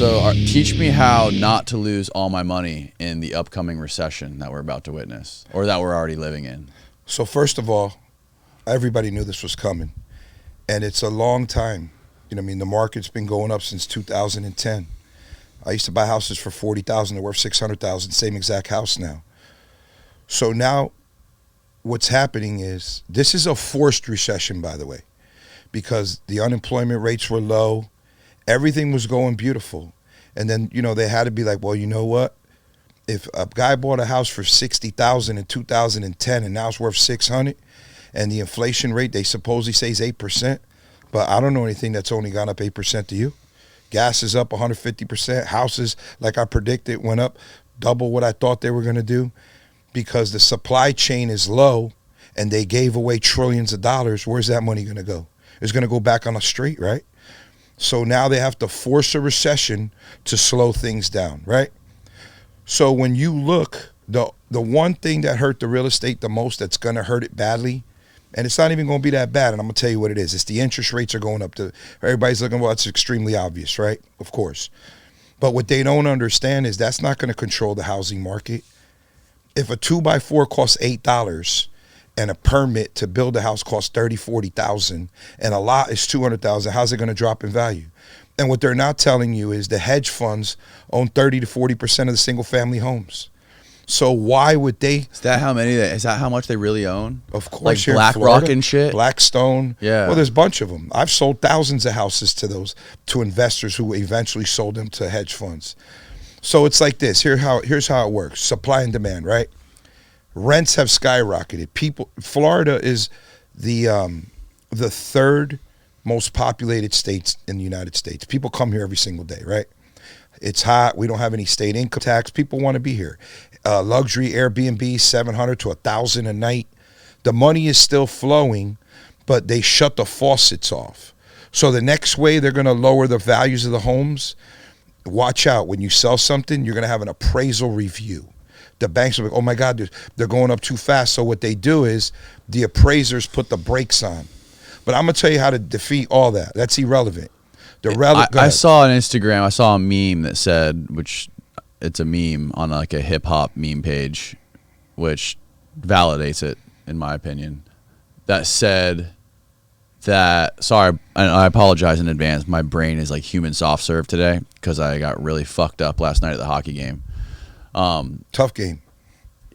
So teach me how not to lose all my money in the upcoming recession that we're about to witness, or that we're already living in. So first of all, everybody knew this was coming, and it's a long time. You know what I mean? The market's been going up since 2010. I used to buy houses for $40,000. They're worth $600,000. Same exact house now. So now, what's happening is this is a forced recession, by the way, because the unemployment rates were low. Everything was going beautiful. And then, you know, they had to be like, well, you know what? If a guy bought a house for $60,000 in 2010 and now it's worth $600,000, and the inflation rate, they supposedly say is 8%, but I don't know anything that's only gone up 8% to you. Gas is up 150%. Houses, like I predicted, went up double what I thought they were going to do because the supply chain is low and they gave away trillions of dollars. Where's that money going to go? It's going to go back on the street, right? So now they have to force a recession to slow things down, right? So when you look, the one thing that hurt the real estate the most that's going to hurt it badly, and it's not even going to be that bad, and I'm going to tell you what it is. It's the interest rates are going up. Everybody's looking, well, it's extremely obvious, right? Of course. But what they don't understand is that's not going to control the housing market. If a 2x4 costs $8 and a permit to build a house costs $30,000, $40,000, and a lot is $200,000, how's it going to drop in value? And what they're not telling you is the hedge funds own 30 to 40% of the single family homes. So why would they? Is that how much they really own? Of course, like BlackRock and shit. Blackstone. Yeah. Well, there's a bunch of them. I've sold thousands of houses to investors who eventually sold them to hedge funds. So it's like this. Here's how it works. Supply and demand, right? Rents have skyrocketed. Florida is the third most populated state in the United States. People come here every single day, right? It's hot. We don't have any state income tax. People want to be here. Luxury Airbnb, $700 to $1,000 a night. The money is still flowing, but they shut the faucets off. So the next way they're going to lower the values of the homes, watch out. When you sell something, you're going to have an appraisal review. The banks are like, oh my God, they're going up too fast. So what they do is the appraisers put the brakes on. But I'm going to tell you how to defeat all that. That's irrelevant. I saw on Instagram, I saw a meme that said, which it's a meme on like a hip hop meme page, which validates it in my opinion, that said that, sorry, I apologize in advance. My brain is like human soft serve today because I got really fucked up last night at the hockey game. Tough game.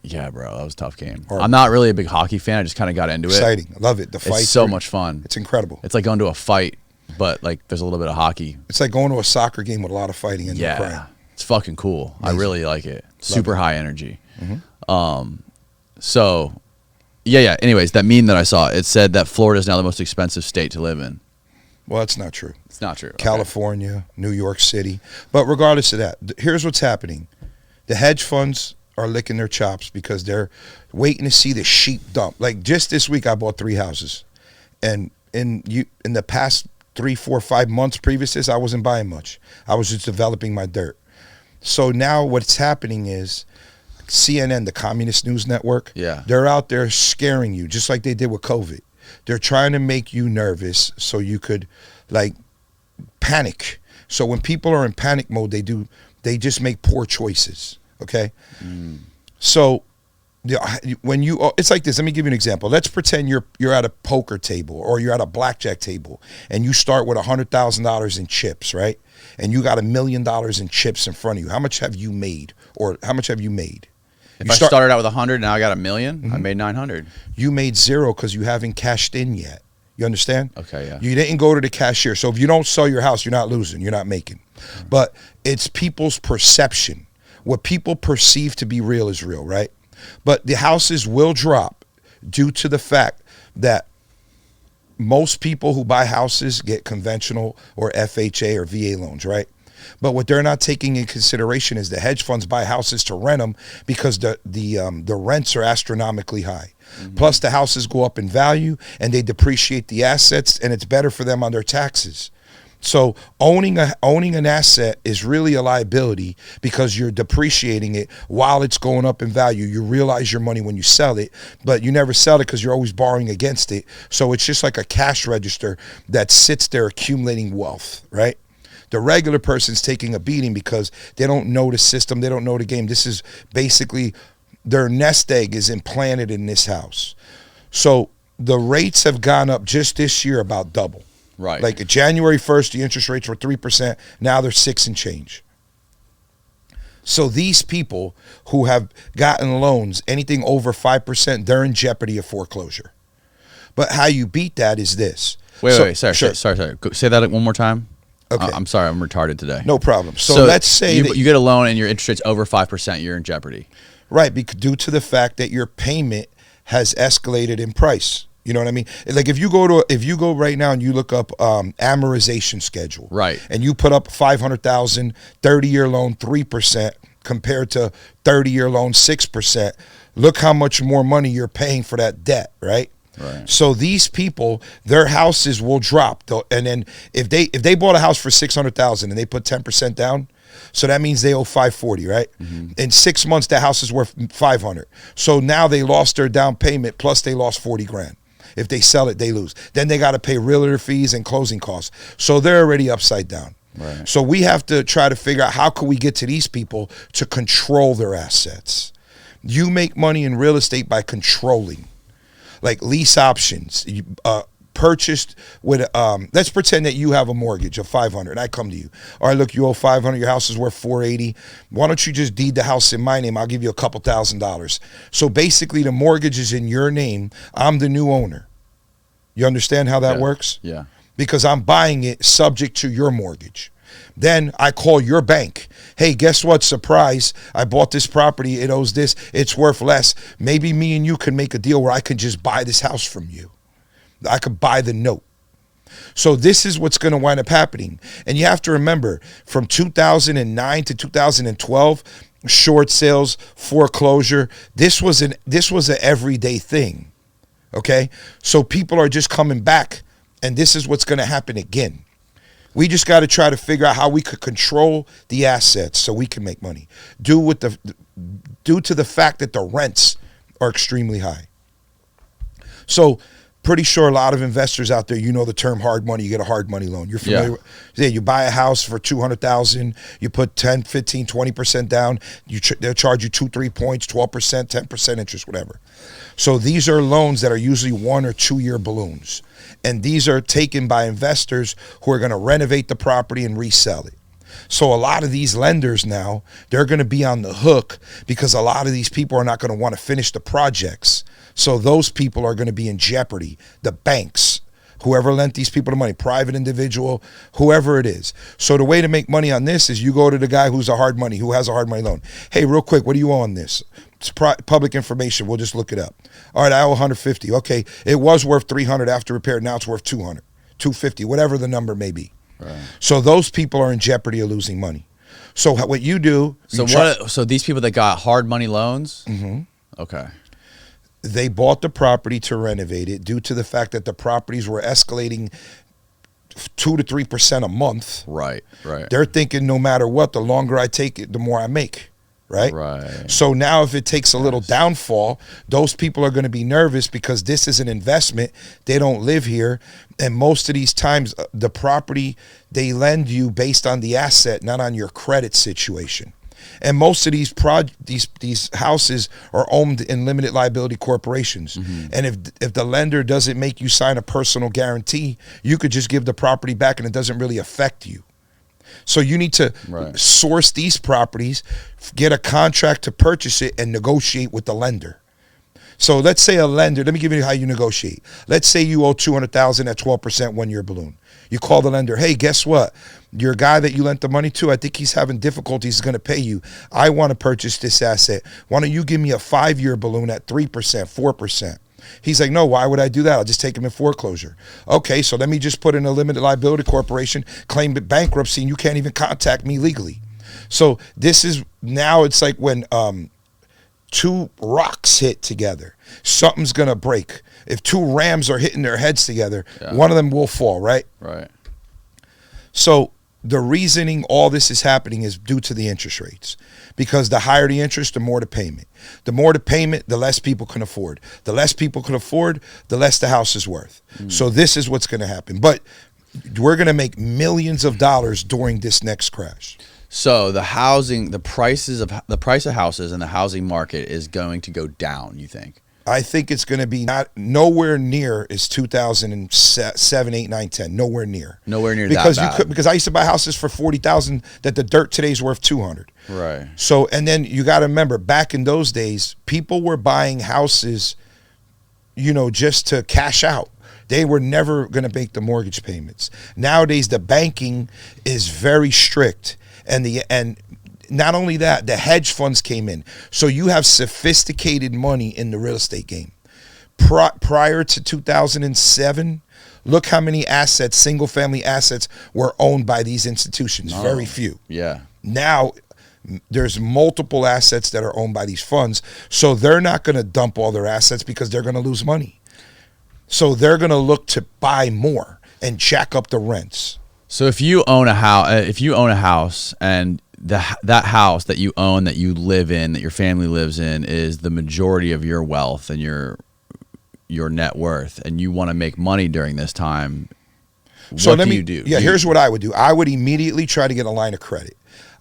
Yeah, bro, that was a tough game. Horrible. I'm not really a big hockey fan. I just kind of got into Exciting. I love it. The fight. It's so much fun. It's incredible. It's like going to a fight, but like there's a little bit of hockey. It's like going to a soccer game with a lot of fighting and no crying. It's fucking cool. Amazing. I really like it. Super high energy. Mm-hmm. So, yeah. Anyways, that meme that I saw, it said that Florida is now the most expensive state to live in. Well, that's not true. It's not true. California, okay. New York City. But regardless of that, here's what's happening. The hedge funds are licking their chops because they're waiting to see the sheep dump. Like just this week, I bought 3 houses. And in the past 3, 4, 5 months previous to this, I wasn't buying much. I was just developing my dirt. So now what's happening is CNN, the Communist News Network, they're out there scaring you just like they did with COVID. They're trying to make you nervous so you could like panic. So when people are in panic mode, they just make poor choices. Okay. So when it's like this, let me give you an example. Let's pretend you're at a poker table or you're at a blackjack table and you start with $100,000 in chips, right? And you got $1 million in chips in front of you. How much have you made? Or how much have you made? If I started out with 100, now I got $1 million, I made 900. You made 0 because you haven't cashed in yet. You understand? Okay, yeah. You didn't go to the cashier. So if you don't sell your house, you're not losing. You're not making. But it's people's perception. What people perceive to be real is real, right? But the houses will drop due to the fact that most people who buy houses get conventional or FHA or VA loans, right? But what they're not taking in consideration is the hedge funds buy houses to rent them because the rents are astronomically high. Plus the houses go up in value and they depreciate the assets and it's better for them on their taxes. So owning an asset is really a liability because you're depreciating it while it's going up in value. You realize your money when you sell it, but you never sell it because you're always borrowing against it. So it's just like a cash register that sits there accumulating wealth, right? The regular person's taking a beating because they don't know the system, they don't know the game. This is basically their nest egg is implanted in this house. So the rates have gone up just this year about double. Right. Like January 1st, the interest rates were 3%. Now they're 6 and change. So these people who have gotten loans, anything over 5%, they're in jeopardy of foreclosure. But how you beat that is this. Wait. Sorry. Say that one more time. Okay. I'm sorry. I'm retarded today. No problem. So let's say you get a loan and your interest rate's over 5%, you're in jeopardy. Right, due to the fact that your payment has escalated in price. You know what I mean? Like if you go right now and you look up amortization schedule, right, and you put up $500,000 30-year loan 3% compared to 30-year loan 6%, look how much more money you're paying for that debt, right? Right. So these people, their houses will drop, and then if they bought a house for $600,000 and they put 10% down, so that means they owe $540,000, right? Mm-hmm. In 6 months, the house is worth $500,000. So now they lost their down payment plus they lost $40,000. If they sell it, they lose. Then they got to pay realtor fees and closing costs. So they're already upside down. Right. So we have to try to figure out how can we get to these people to control their assets. You make money in real estate by controlling, like lease options. Purchased with let's pretend that you have a mortgage of $500,000 and I come to you. All right, look, you owe $500,000, your house is worth $480,000. Why don't you just deed the house in my name? I'll give you a couple $1,000s. So basically the mortgage is in your name. I'm the new owner. You understand how that works? Yeah. Because I'm buying it subject to your mortgage. Then I call your bank. Hey, guess what? Surprise. I bought this property. It owes this. It's worth less. Maybe me and you can make a deal where I can just buy this house from you. I could buy the note. So this is what's going to wind up happening. And you have to remember, from 2009 to 2012, short sales, foreclosure, this was an everyday thing. Okay? So people are just coming back, and this is what's going to happen again. We just got to try to figure out how we could control the assets so we can make money. Due to the fact that the rents are extremely high. So pretty sure a lot of investors out there, you know the term hard money. You get a hard money loan. You're familiar with, you buy a house for $200,000, you put 10, 15, 20% down, they'll charge you 2-3 points, 12%, 10% interest, whatever. So these are loans that are usually 1 or 2 year balloons. And these are taken by investors who are going to renovate the property and resell it. So a lot of these lenders now, they're going to be on the hook because a lot of these people are not going to want to finish the projects. So those people are going to be in jeopardy. The banks, whoever lent these people the money, private individual, whoever it is. So the way to make money on this is you go to the guy who has a hard money loan. Hey, real quick, what do you owe on this? It's public information. We'll just look it up. All right, I owe $150. Okay, it was worth $300 after repair. Now it's worth $200, $250, whatever the number may be. Right. So those people are in jeopardy of losing money. So what you do? So these people that got hard money loans. Mm-hmm. Okay. They bought the property to renovate it due to the fact that the properties were escalating 2 to 3% a month. Right. They're thinking no matter what, the longer I take it, the more I make. Right. So now if it takes a little downfall, those people are going to be nervous because this is an investment. They don't live here. And most of these times, the property they lend you based on the asset, not on your credit situation. And most of these houses are owned in limited liability corporations. Mm-hmm. And if the lender doesn't make you sign a personal guarantee, you could just give the property back and it doesn't really affect you. So you need to source these properties, get a contract to purchase it, and negotiate with the lender. So let's say a lender, let me give you how you negotiate. Let's say you owe $200,000 at 12% 1 year balloon. You call the lender, hey, guess what? Your guy that you lent the money to, I think he's having difficulties, he's going to pay you. I want to purchase this asset. Why don't you give me a 5 year balloon at 3%, 4%? He's like, no, why would I do that? I'll just take him in foreclosure. Okay, so let me just put in a limited liability corporation, claim bankruptcy, and you can't even contact me legally. So this is, now it's like when 2 rocks hit together, something's going to break. If 2 rams are hitting their heads together, one of them will fall, right? Right. So the reasoning all this is happening is due to the interest rates. Because the higher the interest, the more the payment. The more the payment, the less people can afford. The less people can afford, the less the house is worth. So this is what's going to happen. But We're going to make millions of dollars during this next crash. So the price of houses and the housing market is going to go down, you think? I think it's going to be nowhere near as 2007, 8, 9, 10. Nowhere near. Nowhere near because that bad. Because I used to buy houses for $40,000 that the dirt today's worth $200. Right. So, and then you got to remember, back in those days, people were buying houses, just to cash out. They were never going to make the mortgage payments. Nowadays, the banking is very strict, and not only that, the hedge funds came in. So you have sophisticated money in the real estate game. Prior to 2007, look how many assets, single family assets, were owned by these institutions. Oh, very few. Yeah. Now there's multiple assets that are owned by these funds. So they're not going to dump all their assets because they're going to lose money. So they're going to look to buy more and jack up the rents. So if you own a house, and that house that you own, that you live in, that your family lives in, is the majority of your wealth and your net worth, and you want to make money during this time, what do you do? Yeah, here's what I would do. I would immediately try to get a line of credit.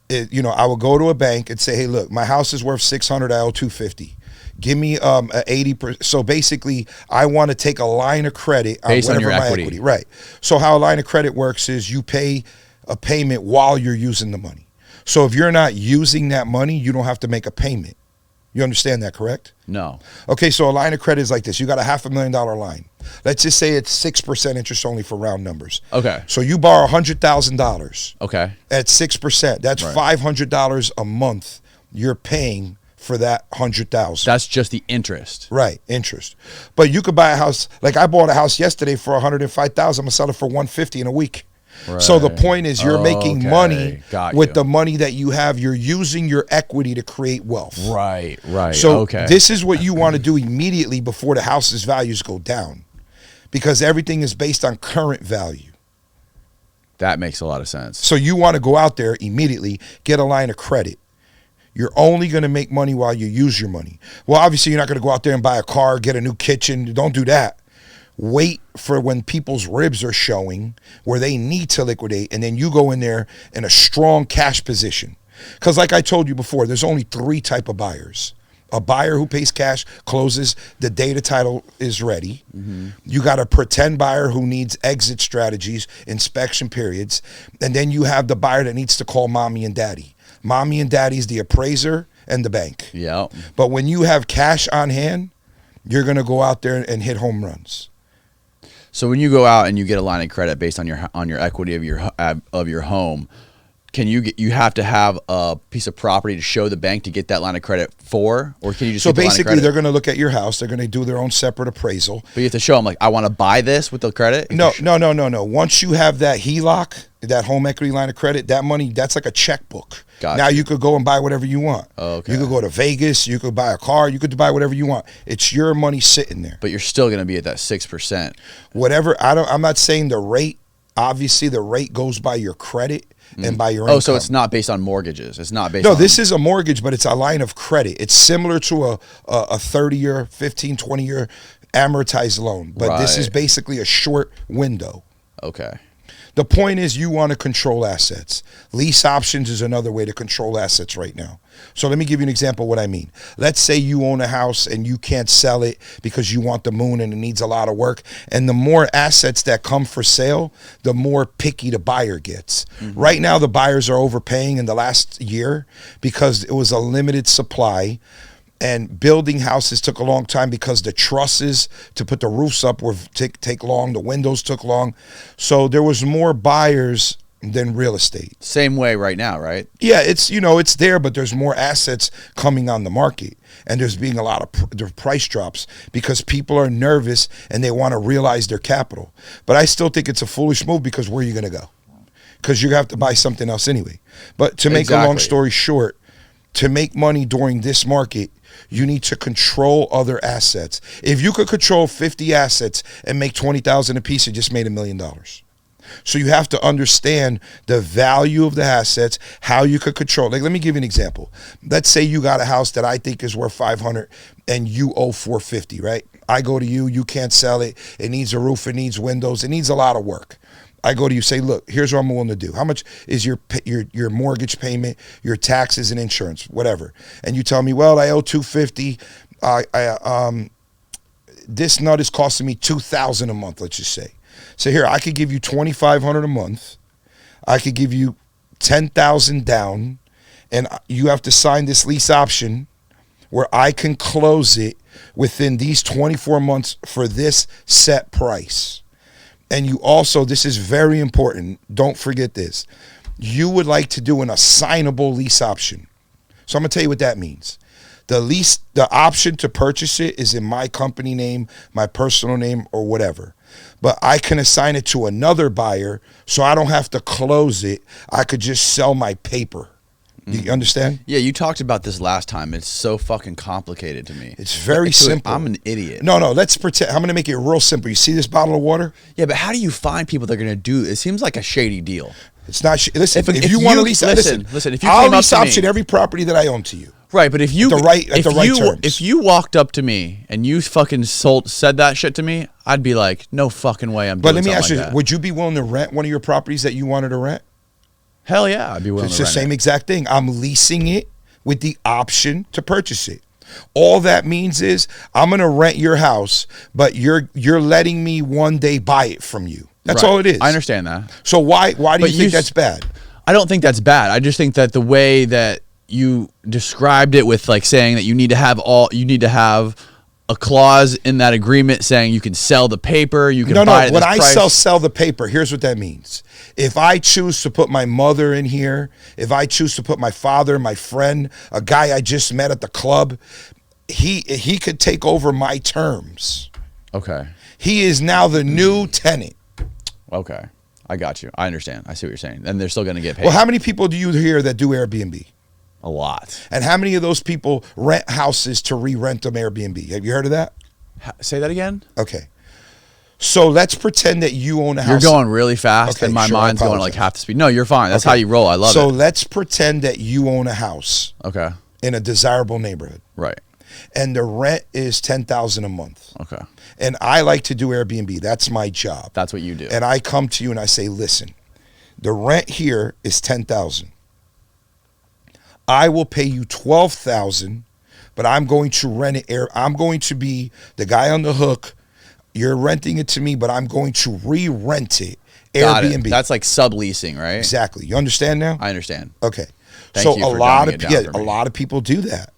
I would go to a bank and say, hey, look, my house is worth $600, I owe $250. Give me a 80%. So basically, I want to take a line of credit based on your my equity. Right. So how a line of credit works is you pay a payment while you're using the money. So if you're not using that money, you don't have to make a payment. You understand that, correct? No. Okay, so a line of credit is like this. You got a $500,000 line. Let's just say it's 6% interest only for round numbers. Okay. So you borrow $100,000. Okay. At 6%. That's right. $500 a month you're paying for that $100,000. That's just the interest. Right, interest. But you could buy a house. Like I bought a house yesterday for $105,000. I'm gonna sell it for $150 in a week. Right. So the point is, you're making money with the money that you have. You're using your equity to create wealth. Right. So this is what you want to do immediately before the house's values go down, because everything is based on current value. That makes a lot of sense. So you want to go out there immediately, get a line of credit. You're only going to make money while you use your money. Well, obviously, you're not going to go out there and buy a car, get a new kitchen. Don't do that. Wait for when people's ribs are showing where they need to liquidate, and then you go in there in a strong cash position. Because like I told you before, there's only 3 types of buyers. A buyer who pays cash, closes the day the title is ready. Mm-hmm. You got a pretend buyer who needs exit strategies, inspection periods. And then you have the buyer that needs to call mommy and daddy. Mommy and daddy's the appraiser and the bank. Yeah. But when you have cash on hand, you're going to go out there and hit home runs. So when you go out and you get a line of credit based on your equity of your home, you have to have a piece of property to show the bank to get that line of credit for, or can you just? So get the line of basically, credit? they're going to look at your house. They're going to do their own separate appraisal. But you have to show them, like, I want to buy this with the credit. No. Once you have that HELOC, that home equity line of credit, that money, that's like a checkbook. Gotcha. Now you could go and buy whatever you want. Okay. You could go to Vegas. You could buy a car. You could buy whatever you want. It's your money sitting there. But you're still going to be at that 6%. Whatever. I'm not saying the rate. Obviously, the rate goes by your credit and by your income. Oh, so it's not based on mortgages. It's not based. No, this is a mortgage, but it's a line of credit. It's similar to a 30-year, 15, 20-year amortized loan, but this is basically a short window. Okay. The point is, you want to control assets. Lease options is another way to control assets right now. So let me give you an example of what I mean. Let's say you own a house and you can't sell it because you want the moon and it needs a lot of work. And the more assets that come for sale, the more picky the buyer gets. Mm-hmm. Right now, the buyers are overpaying in the last year because it was a limited supply. And building houses took a long time because the trusses to put the roofs up were take long. The windows took long. So there was more buyers than real estate. Same way right now, right? Yeah, it's there, but there's more assets coming on the market. And there's being a lot of price drops because people are nervous and they want to realize their capital. But I still think it's a foolish move because where are you going to go? Because you have to buy something else anyway. But to make a long story short, to make money during this market, you need to control other assets. If you could control 50 assets and make $20,000 a piece, you just made $1 million. So you have to understand the value of the assets, how you could control. Like, let me give you an example. Let's say you got a house that I think is worth $500 and you owe $450, right? I go to you, you can't sell it. It needs a roof, it needs windows, it needs a lot of work. I go to you, say, look, here's what I'm willing to do. How much is your mortgage payment, your taxes and insurance, whatever? And you tell me, well, I owe $250. This nut is costing me $2,000 a month. Let's just say. So here, I could give you $2,500 a month. I could give you $10,000 down, and you have to sign this lease option where I can close it within these 24 months for this set price. And you also, this is very important, don't forget this, you would like to do an assignable lease option. So I'm going to tell you what that means. The option to purchase it is in my company name, my personal name, or whatever. But I can assign it to another buyer so I don't have to close it. I could just sell my paper. You understand? Yeah, you talked about this last time. It's so fucking complicated to me. It's very simple. I'm an idiot. No, let's pretend. I'm going to make it real simple. You see this bottle of water? Yeah, but how do you find people that are going to do it? It seems like a shady deal. It's not. Listen, if you want to lease, listen. If you I'll lease option every property that I own to you. Right, but if you at the right terms. If you walked up to me and you fucking said that shit to me, I'd be like, no fucking way. I'm. But let me ask you: would you be willing to rent one of your properties that you wanted to rent? Hell yeah, I'd be willing to rent it. It's the same exact thing. I'm leasing it with the option to purchase it. All that means is I'm going to rent your house, but you're letting me one day buy it from you. That's all it is. I understand that. So why do you think that's bad? I don't think that's bad. I just think that the way that you described it with like saying that you need to have a clause in that agreement saying you can sell the paper, you can buy it at this price. When I sell the paper, here's what that means. If I choose to put my mother in here, if I choose to put my father, my friend, a guy I just met at the club, he could take over my terms. Okay. He is now the new tenant. Okay. I got you. I understand. I see what you're saying. And they're still going to get paid. Well, how many people do you hear that do Airbnb? A lot. And how many of those people rent houses to re-rent them Airbnb? Have you heard of that? Say that again? Okay. So let's pretend that you own a house. You're going really fast, and my mind's going like half the speed. No, you're fine. That's how you roll. I love it. So let's pretend that you own a house. Okay. In a desirable neighborhood. Right. And the rent is $10,000 a month. Okay. And I like to do Airbnb. That's my job. That's what you do. And I come to you and I say, listen, the rent here is $10,000. I will pay you $12,000, but I'm going to rent it. I'm going to be the guy on the hook. You're renting it to me, but I'm going to re-rent it. Airbnb. That's like subleasing, right? Exactly. You understand now? I understand. Okay. Thank you for a lot of people do that.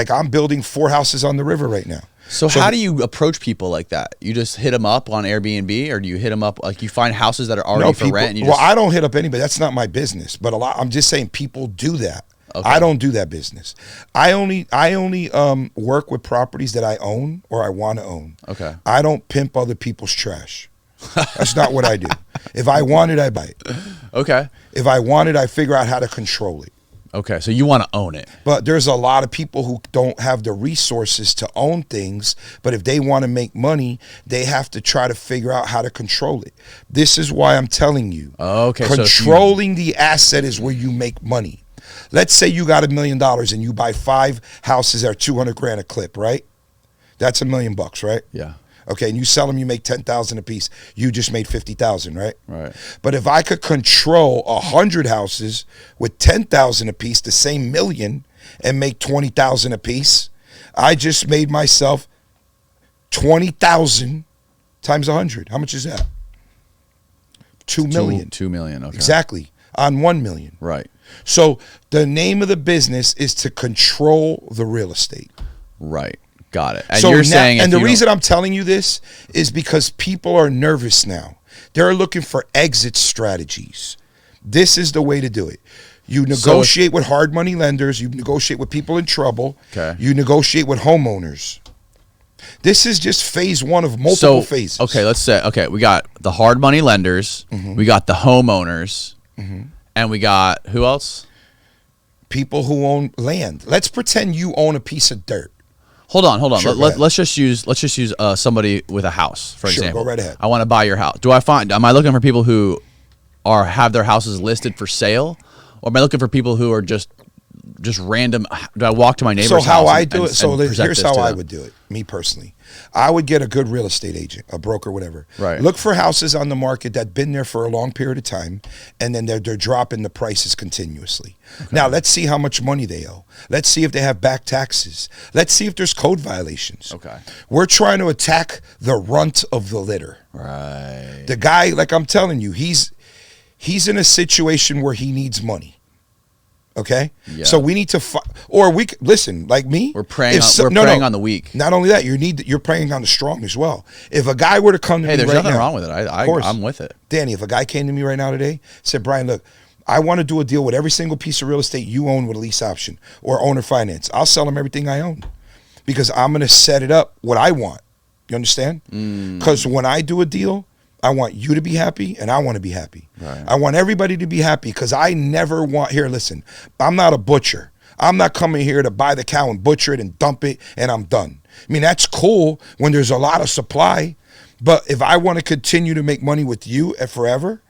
I'm building 4 houses on the river right now. So how do you approach people like that? You just hit them up on Airbnb, or do you hit them up like you find houses that are already for rent? And I don't hit up anybody. That's not my business. But I'm just saying people do that. Okay. I don't do that business. I only work with properties that I own or I want to own. Okay. I don't pimp other people's trash. That's not what I do. If I want it, I buy it. Okay. If I want it, I figure out how to control it. Okay, so you want to own it. But there's a lot of people who don't have the resources to own things, but if they want to make money, they have to try to figure out how to control it. This is why I'm telling you. Okay. Controlling the asset is where you make money. Let's say you got $1 million and you buy 5 houses that are $200,000 a clip, right? That's $1 million, right? Yeah. Okay, and you sell them, you make $10,000 a piece. You just made $50,000, right? Right. But if I could control 100 houses with $10,000 a piece, the same $1 million, and make $20,000 a piece, I just made myself $20,000 times 100. How much is that? $2 million. $2 million. Okay. Exactly. On $1 million. Right. So the name of the business is to control the real estate. Right. Got it. And you're saying, and the reason I'm telling you this is because people are nervous now. They're looking for exit strategies. This is the way to do it. You negotiate with hard money lenders. You negotiate with people in trouble. Okay. You negotiate with homeowners. This is just phase 1 of multiple phases. Okay, let's say, we got the hard money lenders. Mm-hmm. We got the homeowners. Mm-hmm. And we got, who else? People who own land. Let's pretend you own a piece of dirt. Hold on. Sure, let's just use somebody with a house, for example. Go right ahead. I want to buy your house. Am I looking for people who have their houses listed for sale, or am I looking for people who are just random? Do I walk to my neighbor's house? So how I do it? So here's how I would do it. Me personally, I would get a good real estate agent, a broker, whatever. Right. Look for houses on the market that been there for a long period of time, and then they're dropping the prices continuously. Okay. Now, let's see how much money they owe. Let's see if they have back taxes. Let's see if there's code violations. Okay. We're trying to attack the runt of the litter. Right. The guy, like I'm telling you, he's in a situation where he needs money. Okay, yeah. So we need to, listen. Like me, we're preying on the weak. Not only that, you're preying on the strong as well. If a guy were to come to me right now, there's nothing wrong with it. I'm with it. Danny, if a guy came to me right now today, said, Bryon, look, I want to do a deal with every single piece of real estate you own with a lease option or owner finance. I'll sell him everything I own because I'm going to set it up what I want. You understand? Because when I do a deal, I want you to be happy, and I want to be happy. Right. I want everybody to be happy because I never want, here, listen, I'm not a butcher. I'm not coming here to buy the cow and butcher it and dump it, and I'm done. I mean, that's cool when there's a lot of supply, but if I want to continue to make money with you forever,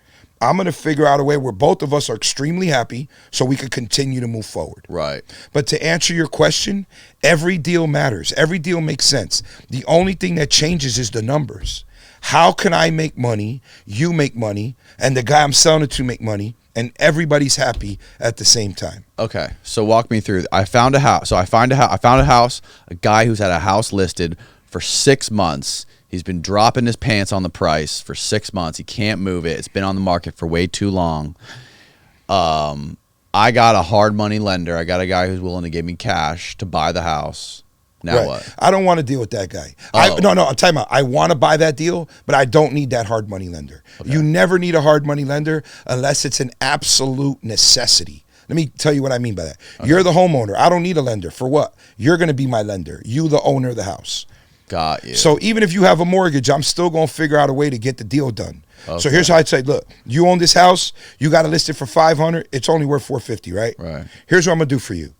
I'm going to figure out a way where both of us are extremely happy so we could continue to move forward. Right. But to answer your question, every deal matters. Every deal makes sense. The only thing that changes is the numbers. How can I make money, you make money, and the guy I'm selling it to make money, and everybody's happy at the same time? Okay, so walk me through. I found a house. So I found a house, a guy who's had a house listed for 6 months. He's been dropping his pants on the price for 6 months. He can't move it. It's been on the market for way too long. I got a hard money lender. I got a guy who's willing to give me cash to buy the house. Now what? I don't want to deal with that guy. I'm talking about I want to buy that deal, but I don't need that hard money lender. Okay. You never need a hard money lender unless it's an absolute necessity. Let me tell you what I mean by that. Okay. You're the homeowner. I don't need a lender. For what? You're going to be my lender. You, the owner of the house. Got you. So even if you have a mortgage, I'm still going to figure out a way to get the deal done. Okay. So here's how I'd say, look, you own this house. You got to list it for $500. It's only worth $450, right? Right. Here's what I'm going to do for you.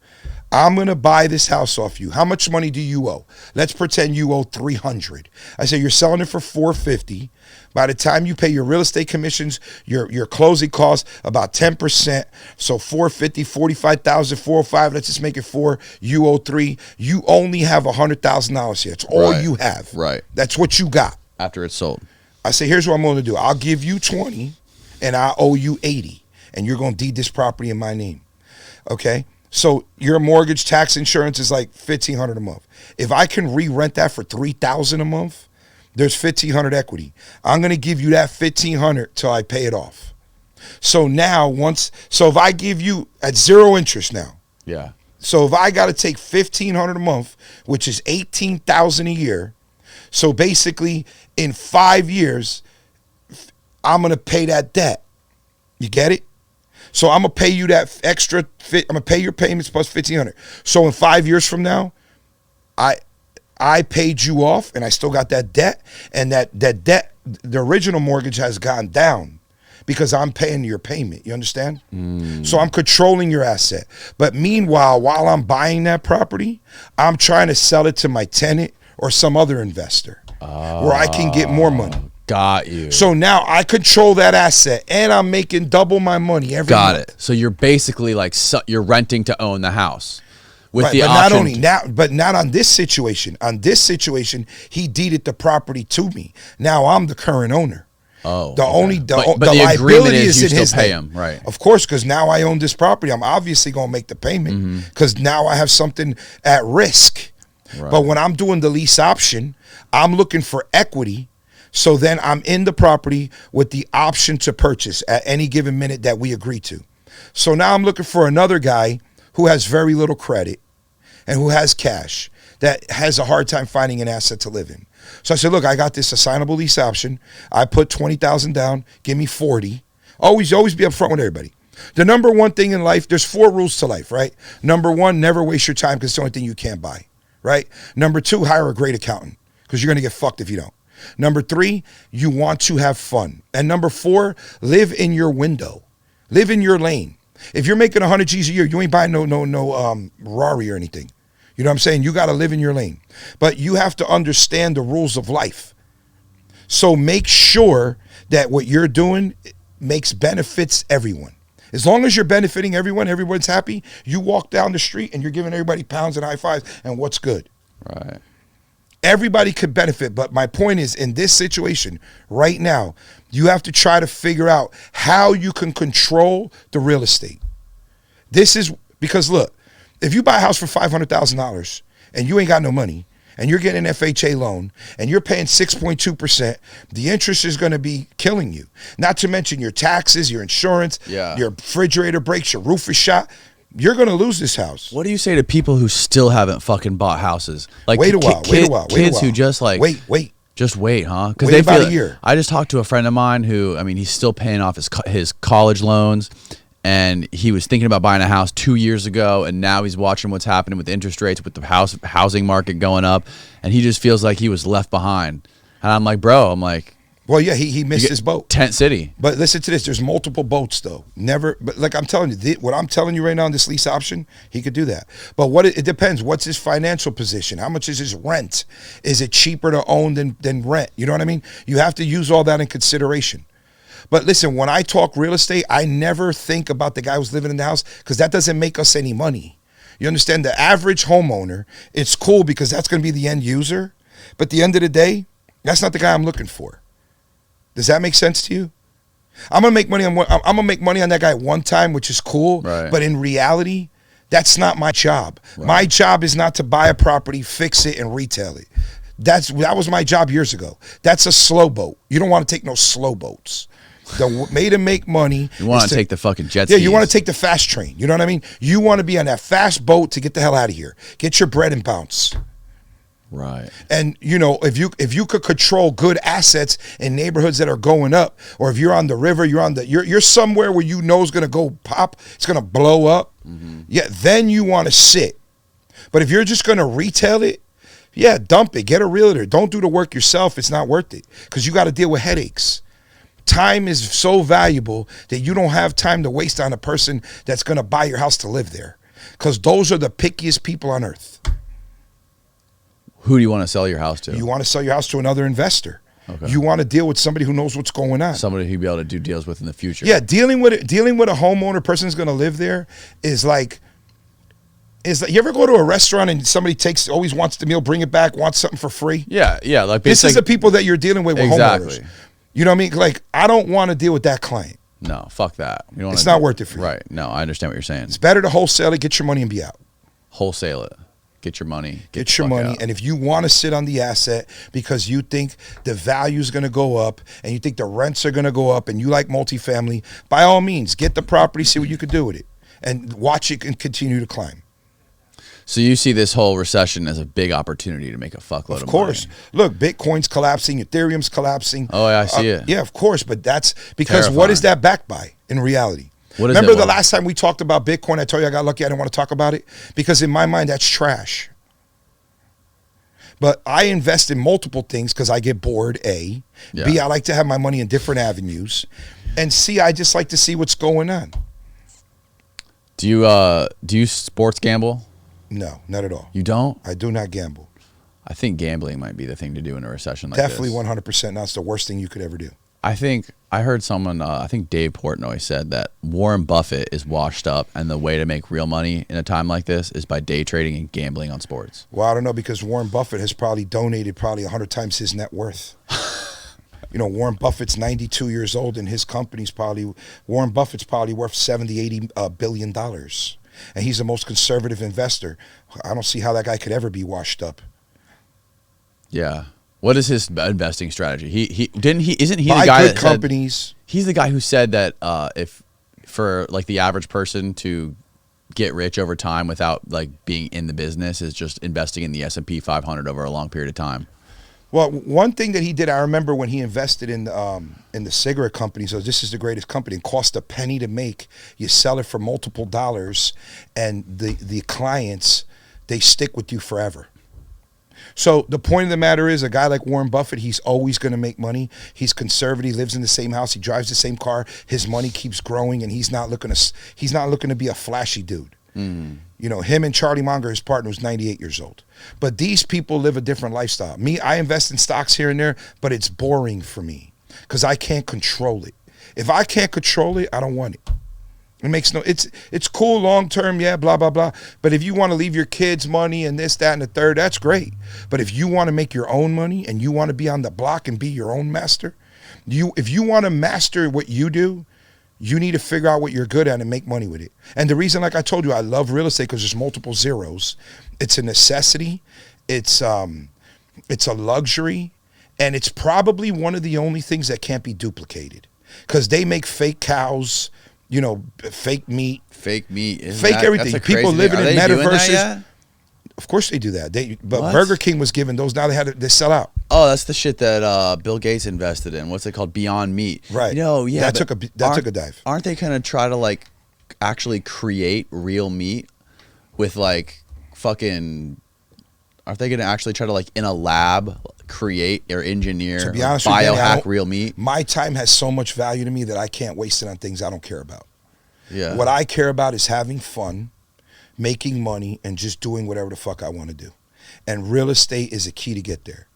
I'm going to buy this house off you. How much money do you owe? Let's pretend you owe $300. I say you're selling it for $450. By the time you pay your real estate commissions, your closing costs, about 10%. So $450, $45,000, $405. Let's just make it $4. You owe $3. You only have $100,000 here. That's all you have. Right. That's what you got. After it's sold. I say, here's what I'm going to do. I'll give you 20, and I owe you 80, and you're going to deed this property in my name. Okay? So your mortgage, tax, insurance is like $1,500 a month. If I can re-rent that for $3,000 a month, there's $1,500 equity. I'm going to give you that $1,500 till I pay it off. So now if I give you at zero interest now. Yeah. So if I got to take $1,500 a month, which is $18,000 a year. So basically in 5 years, I'm going to pay that debt. You get it? So I'm going to pay you that extra, I'm going to pay your payments plus $1,500. So in 5 years from now, I paid you off and I still got that debt. And that debt, the original mortgage has gone down because I'm paying your payment. You understand? So I'm controlling your asset. But meanwhile, while I'm buying that property, I'm trying to sell it to my tenant or some other investor where I can get more money. Got you. So now I control that asset, and I'm making double my money every month. Got it. So you're basically like you're renting to own the house, with the but option. Not only now, but not on this situation. On this situation, he deeded the property to me. Now I'm the current owner. Oh, the liability is in his pay name. Him, right? Of course, because now I own this property. I'm obviously going to make the payment because now I have something at risk. Right. But when I'm doing the lease option, I'm looking for equity. So then I'm in the property with the option to purchase at any given minute that we agree to. So now I'm looking for another guy who has very little credit and who has cash that has a hard time finding an asset to live in. So I said, look, I got this assignable lease option. I put $20,000 down. Give me 40. Always be upfront with everybody. The number one thing in life, there's 4 rules to life, right? Number 1, never waste your time because it's the only thing you can't buy, right? Number 2, hire a great accountant because you're going to get fucked if you don't. Number 3, you want to have fun. And number 4, live in your window. Live in your lane. If you're making 100 G's a year, you ain't buying no Rari or anything. You know what I'm saying? You got to live in your lane. But you have to understand the rules of life. So make sure that what you're doing benefits everyone. As long as you're benefiting everyone, everyone's happy, you walk down the street and you're giving everybody pounds and high fives, and what's good? Right. Everybody could benefit, but my point is, in this situation right now, you have to try to figure out how you can control the real estate. This is because, look, if you buy a house for $500,000 and you ain't got no money, and you're getting an FHA loan, and you're paying 6.2%, the interest is going to be killing you. Not to mention your taxes, your insurance, your refrigerator breaks, your roof is shot. You're going to lose this house. What do you say to people who still haven't fucking bought houses? Like wait a while. Kids who just like wait. Just wait, huh? Because they about a year. I just talked to a friend of mine who, I mean, he's still paying off his college loans, and he was thinking about buying a house 2 years ago, and now he's watching what's happening with interest rates, with the housing market going up, and he just feels like he was left behind. And I'm like, bro, well, yeah, he missed his boat. Tent City. But listen to this. There's multiple boats, though. Never, but like I'm telling you, what I'm telling you right now in this lease option, he could do that. But it depends. What's his financial position? How much is his rent? Is it cheaper to own than rent? You know what I mean? You have to use all that in consideration. But listen, when I talk real estate, I never think about the guy who's living in the house, because that doesn't make us any money. You understand? The average homeowner, it's cool because that's going to be the end user. But at the end of the day, that's not the guy I'm looking for. Does that make sense to you? I'm gonna make money on that guy one time, which is cool. Right. But in reality, that's not my job. Right. My job is not to buy a property, fix it, and retail it. That was my job years ago. That's a slow boat. You don't want to take no slow boats. The way to make money. You want to take the fucking jet skis. Yeah, you want to take the fast train. You know what I mean? You want to be on that fast boat to get the hell out of here. Get your bread and bounce. Right. And you know, if you could control good assets in neighborhoods that are going up, or if you're on the river, you're somewhere where you know it's gonna go pop, it's gonna blow up. Mm-hmm. Yeah, then you want to sit. But if you're just gonna retail it, yeah, dump it. Get a realtor. Don't do the work yourself. It's not worth it, because you got to deal with headaches. Time is so valuable that you don't have time to waste on a person that's gonna buy your house to live there, because those are the pickiest people on earth. Who do you want to sell your house to? You want to sell your house to another investor. Okay. You want to deal with somebody who knows what's going on. Somebody who'd be able to do deals with in the future. Yeah, dealing with a homeowner, person who's going to live there is like you ever go to a restaurant and somebody always wants the meal, bring it back, wants something for free? Yeah. Like this is the people that you're dealing with exactly. Homeowners. You know what I mean? Like, I don't want to deal with that client. No, fuck that. It's not worth it for you. Right. No, I understand what you're saying. It's better to wholesale it, get your money, and be out. Wholesale it. Get your money. Get your money. Out. And if you want to sit on the asset because you think the value is going to go up and you think the rents are going to go up and you like multifamily, by all means, get the property, see what you could do with it, and watch it and continue to climb. So you see this whole recession as a big opportunity to make a fuckload of money. Of course. Look, Bitcoin's collapsing, Ethereum's collapsing. Oh, yeah, I see it. Yeah, of course. But that's because Terrifying. What is that backed by in reality? Remember the last time we talked about Bitcoin, I told you I got lucky, I didn't want to talk about it? Because in my mind, that's trash. But I invest in multiple things because I get bored, A. Yeah. B, I like to have my money in different avenues. And C, I just like to see what's going on. Do you sports gamble? No, not at all. You don't? I do not gamble. I think gambling might be the thing to do in a recession like Definitely this. 100%. That's the worst thing you could ever do. I heard someone, I think Dave Portnoy said that Warren Buffett is washed up, and the way to make real money in a time like this is by day trading and gambling on sports. Well, I don't know, because Warren Buffett has probably donated 100 times his net worth. You know, Warren Buffett's 92 years old, and his company's Warren Buffett's probably worth $70, $80 billion. And he's the most conservative investor. I don't see how that guy could ever be washed up. Yeah. What is his investing strategy? Isn't he the Buy guy good that companies. Said, he's the guy who said that if for like the average person to get rich over time without like being in the business is just investing in the S&P 500 over a long period of time. Well, one thing that he did, I remember when he invested in the cigarette company. So this is the greatest company. It cost a penny to make. You sell it for multiple dollars, and the clients, they stick with you forever. So the point of the matter is, a guy like Warren Buffett, he's always going to make money. He's conservative. He lives in the same house. He drives the same car. His money keeps growing, and he's not looking to be a flashy dude. Mm. You know, him and Charlie Munger, his partner, was 98 years old. But these people live a different lifestyle. Me, I invest in stocks here and there, but it's boring for me because I can't control it. If I can't control it, I don't want it. It makes no, it's cool long term, yeah, blah, blah, blah. But if you want to leave your kids money and this, that, and the third, that's great. But if you want to make your own money and you want to be on the block and be your own master, if you want to master what you do, you need to figure out what you're good at and make money with it. And the reason, like I told you, I love real estate because there's multiple zeros. It's a necessity. It's a luxury. And it's probably one of the only things that can't be duplicated because they make fake cows, you know, fake meat. Fake meat. Fake everything. People living in metaverses. Of course they do that. But Burger King was giving those. Now they sell out. Oh, that's the shit that Bill Gates invested in. What's it called? Beyond Meat. Right. Yeah. That took a dive. Aren't they going to try to like actually create real meat with like fucking? Aren't they going to actually try to like in a lab create or engineer, to be honest, biohack real meat? My time has so much value to me that I can't waste it on things I don't care about. Yeah. What I care about is having fun, making money, and just doing whatever the fuck I want to do. And real estate is a key to get there.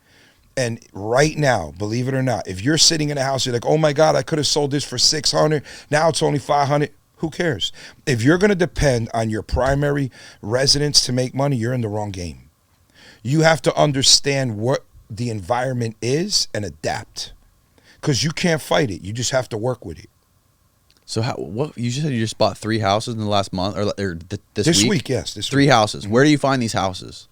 And right now, believe it or not, if you're sitting in a house, you're like, oh my God, I could have sold this for $600. Now it's only $500. Who cares? If you're going to depend on your primary residence to make money, you're in the wrong game. You have to understand what the environment is and adapt, because you can't fight it. You just have to work with it. So what you just said? You just bought 3 houses in the last month or this week? Yes, three houses. Where do you find these houses?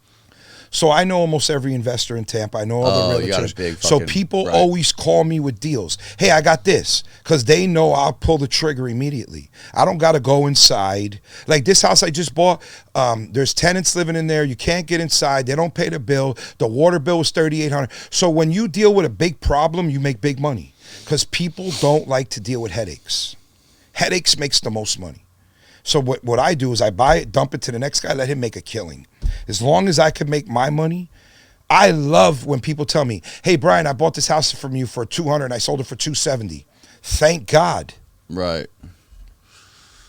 So I know almost every investor in Tampa. I know all the realtors. You got a big so people always call me with deals. Hey, I got this, because they know I'll pull the trigger immediately. I don't got to go inside. Like this house I just bought, there's tenants living in there. You can't get inside. They don't pay the bill. The water bill was $3,800. So when you deal with a big problem, you make big money, because people don't like to deal with headaches. Headaches makes the most money. So what I do is I buy it, dump it to the next guy, let him make a killing. As long as I can make my money, I love when people tell me, hey, Bryon, I bought this house from you for $200 and I sold it for $270. Thank God. Right.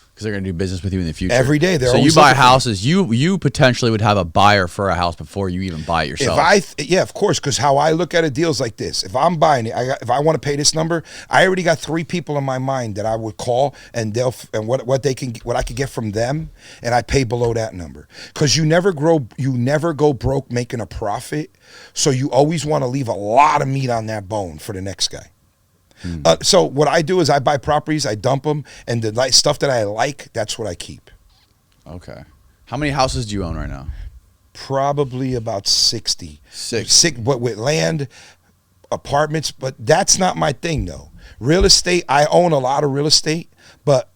Because they're going to do business with you in the future. Every day. So you buy houses, you potentially would have a buyer for a house before you even buy it yourself. Yeah, of course, because how I look at a deal is like this. If I'm buying it, if I want to pay this number, I already got 3 people in my mind that I would call, and what I could get from them, and I pay below that number. Because you never go broke making a profit, so you always want to leave a lot of meat on that bone for the next guy. So what I do is I buy properties, I dump them, and the stuff that I like, that's what I keep. Okay. How many houses do you own right now? Probably about 60. But with land, apartments, but that's not my thing though. Real estate, I own a lot of real estate, but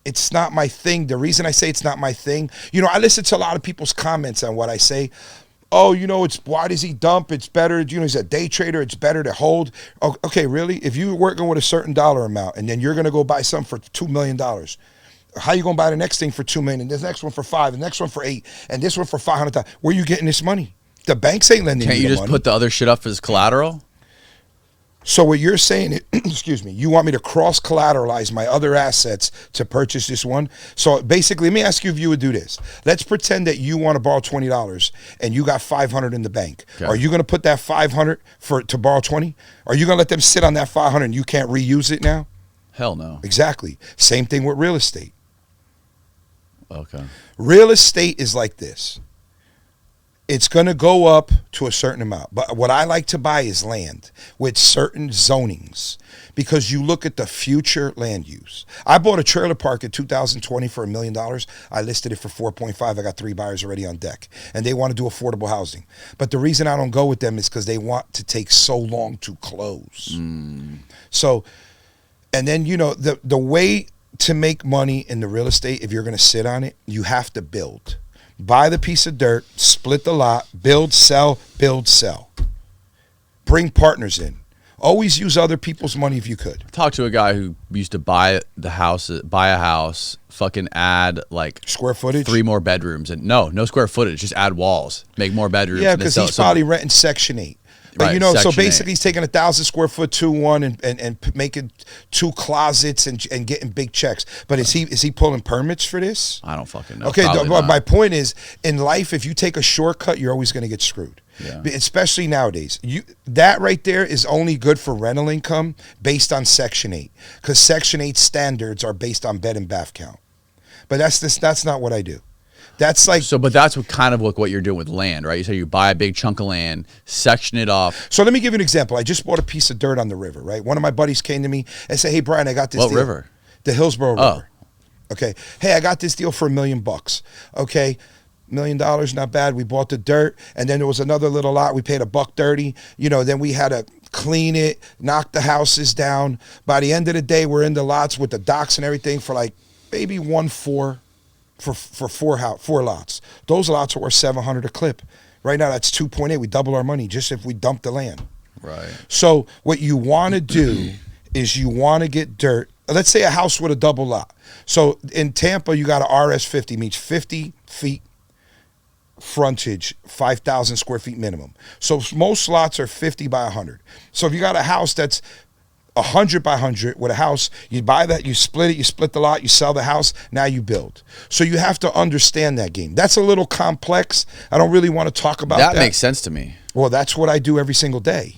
it's not my thing. The reason I say it's not my thing, I listen to a lot of people's comments on what I say. Oh, why does he dump? It's better, he's a day trader. It's better to hold. Oh, okay, really? If you're working with a certain dollar amount and then you're going to go buy something for $2 million, how you going to buy the next thing for $2 million? And this next one for $5 million, the next one for $8 million, and this one for $500,000. Where are you getting this money? The banks ain't lending you the money. Can't you just put the other shit up as collateral? So what you're saying is, excuse me, you want me to cross-collateralize my other assets to purchase this one? So basically, let me ask you if you would do this. Let's pretend that you want to borrow $20 and you got $500 in the bank. Okay. Are you going to put that $500 to borrow $20? Are you going to let them sit on that $500 and you can't reuse it now? Hell no. Exactly. Same thing with real estate. Okay. Real estate is like this. It's going to go up to a certain amount. But what I like to buy is land with certain zonings, because you look at the future land use. I bought a trailer park in 2020 for $1 million. I listed it for 4.5. I got 3 buyers already on deck, and they want to do affordable housing. But the reason I don't go with them is because they want to take so long to close. So, and then, the way to make money in the real estate, if you're going to sit on it, you have to build. Buy the piece of dirt, split the lot, build, sell, build, sell. Bring partners in. Always use other people's money if you could. Talk to a guy who used to buy a house, fucking add like square footage, 3 more bedrooms, and no square footage, just add walls, make more bedrooms. Yeah, because he's probably renting Section 8. But right, so basically he's taking 1,000 square foot 2-1 and making 2 closets and getting big checks. But is he pulling permits for this? I don't fucking know. Okay, but my point is, in life, if you take a shortcut, you're always going to get screwed. especially nowadays. That right there is only good for rental income based on Section 8, because Section 8 standards are based on bed and bath count. But that's not what I do. That's like but that's what you're doing with land, right? You say you buy a big chunk of land, section it off. So let me give you an example. I just bought a piece of dirt on the river, right? One of my buddies came to me and said, "Hey, Bryon, I got this deal." What river? The Hillsborough River. Okay. Hey, I got this deal for $1 million. Okay. $1 million, not bad. We bought the dirt, and then there was another little lot. We paid $130. Then we had to clean it, knock the houses down. By the end of the day, we're in the lots with the docks and everything for like maybe 1.4 for four lots. Those lots are worth $700 a clip. Right now, that's 2.8. We double our money just if we dump the land. Right. So what you want to do is you want to get dirt. Let's say a house with a double lot. So in Tampa, you got a RS50, means 50 feet frontage, 5,000 square feet minimum. So most lots are 50 by 100. So if you got a house that's 100 by 100 with a house, you buy that, you split it, you split the lot, you sell the house, now you build. So you have to understand that game. That's a little complex. I don't really want to talk about that. That makes sense to me. Well, that's what I do every single day.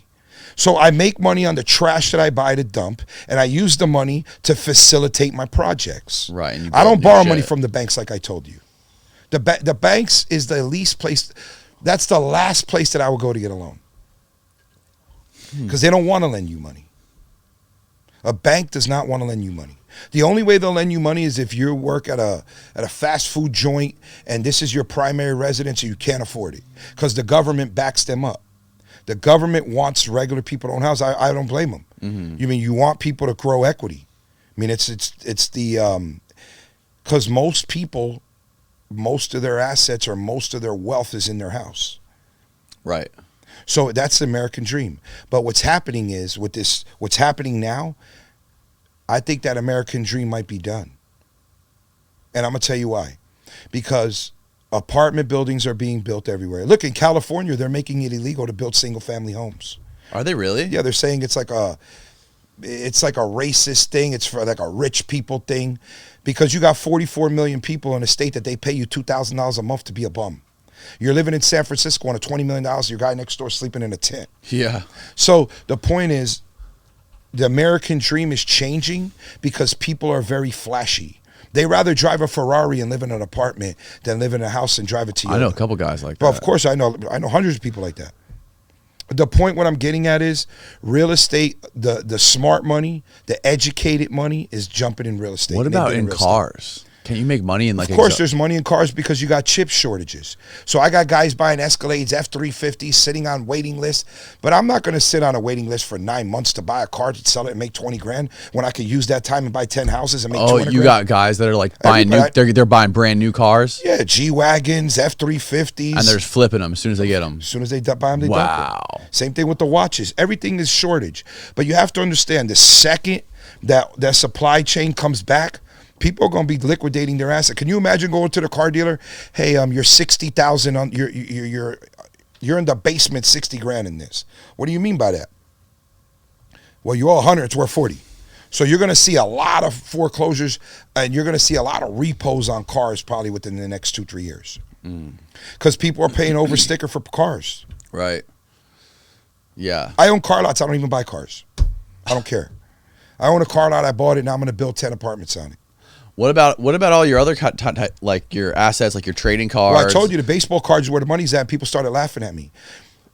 So I make money on the trash that I buy to dump, and I use the money to facilitate my projects. Right. And I don't borrow money from the banks like I told you. The banks is the least place. That's the last place that I would go to get a loan. Because they don't want to lend you money. A bank does not want to lend you money. The only way they'll lend you money is if you work at a fast food joint and this is your primary residence and you can't afford it, because the government backs them up. The government wants regular people to own houses. I don't blame them. Mm-hmm. You mean you want people to grow equity? I mean it's the because most people, most of their assets or most of their wealth is in their house. Right. So that's the American dream. But what's happening is what's happening now, I think that American dream might be done. And I'm going to tell you why. Because apartment buildings are being built everywhere. Look, in California, they're making it illegal to build single family homes. Are they really? Yeah, they're saying it's like a racist thing. It's for like a rich people thing. Because you got 44 million people in a state that they pay you $2,000 a month to be a bum. You're living in San Francisco on a $20 million house. Your guy next door sleeping in a tent. Yeah. So the point is, the American dream is changing because people are very flashy. They rather drive a Ferrari and live in an apartment than live in a house and drive it to you. I know a couple guys like that. Well, of course, I know hundreds of people like that. The point what I'm getting at is real estate, the smart money, the educated money is jumping in real estate. What about in cars? Can you make money in like? Of course, there's money in cars because you got chip shortages. So I got guys buying Escalades, F-350s, sitting on waiting lists. But I'm not going to sit on a waiting list for 9 months to buy a car to sell it and make 20 grand when I could use that time and buy 10 houses and make 200 grand. You got guys that are like buying they're buying brand new cars. Yeah, G-Wagons, F-350s. And they're flipping them as soon as they get them. As soon as they buy them, they dump them. Same thing with the watches. Everything is shortage. But you have to understand, the second that supply chain comes back, people are going to be liquidating their asset. Can you imagine going to the car dealer? Hey, you're 60,000 on you're in the basement, 60 grand in this. What do you mean by that? Well, you owe 100, it's worth 40. So you're going to see a lot of foreclosures and you're going to see a lot of repos on cars probably within the next 2-3 years. Because people are paying over sticker for cars. Right. Yeah. I own car lots. I don't even buy cars. I don't care. I own a car lot. I bought it. Now I'm going to build 10 apartments on it. What about all your other like your assets, like your trading cards? Well, I told you the baseball cards where the money's at. People started laughing at me.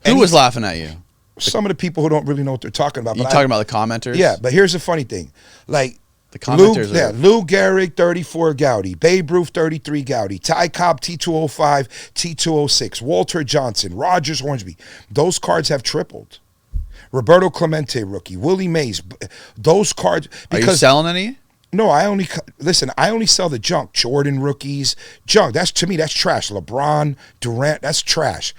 Who was laughing at you? Some of the people who don't really know what they're talking about. You talking about the commenters? Yeah, but here's the funny thing. Like the commenters. Lou Gehrig, 34 Gaudy. Babe Ruth, 33 Gaudy. Ty Cobb, T205, T206. Walter Johnson, Rogers Hornsby. Those cards have tripled. Roberto Clemente, rookie. Willie Mays. Those cards. Are you selling any? No, I only sell the junk. Jordan rookies, junk. That's, to me, that's trash. LeBron, Durant, that's trash.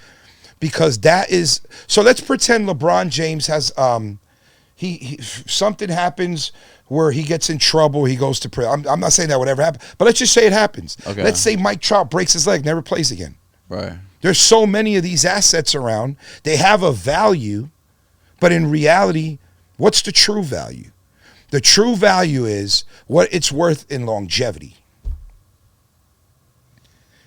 Because that is, so let's pretend LeBron James has, he something happens where he gets in trouble, he goes to prison. I'm not saying that would ever happen, but let's just say it happens. Okay. Let's say Mike Trout breaks his leg, never plays again. Right. There's so many of these assets around. They have a value, but in reality, what's the true value? The true value is what it's worth in longevity.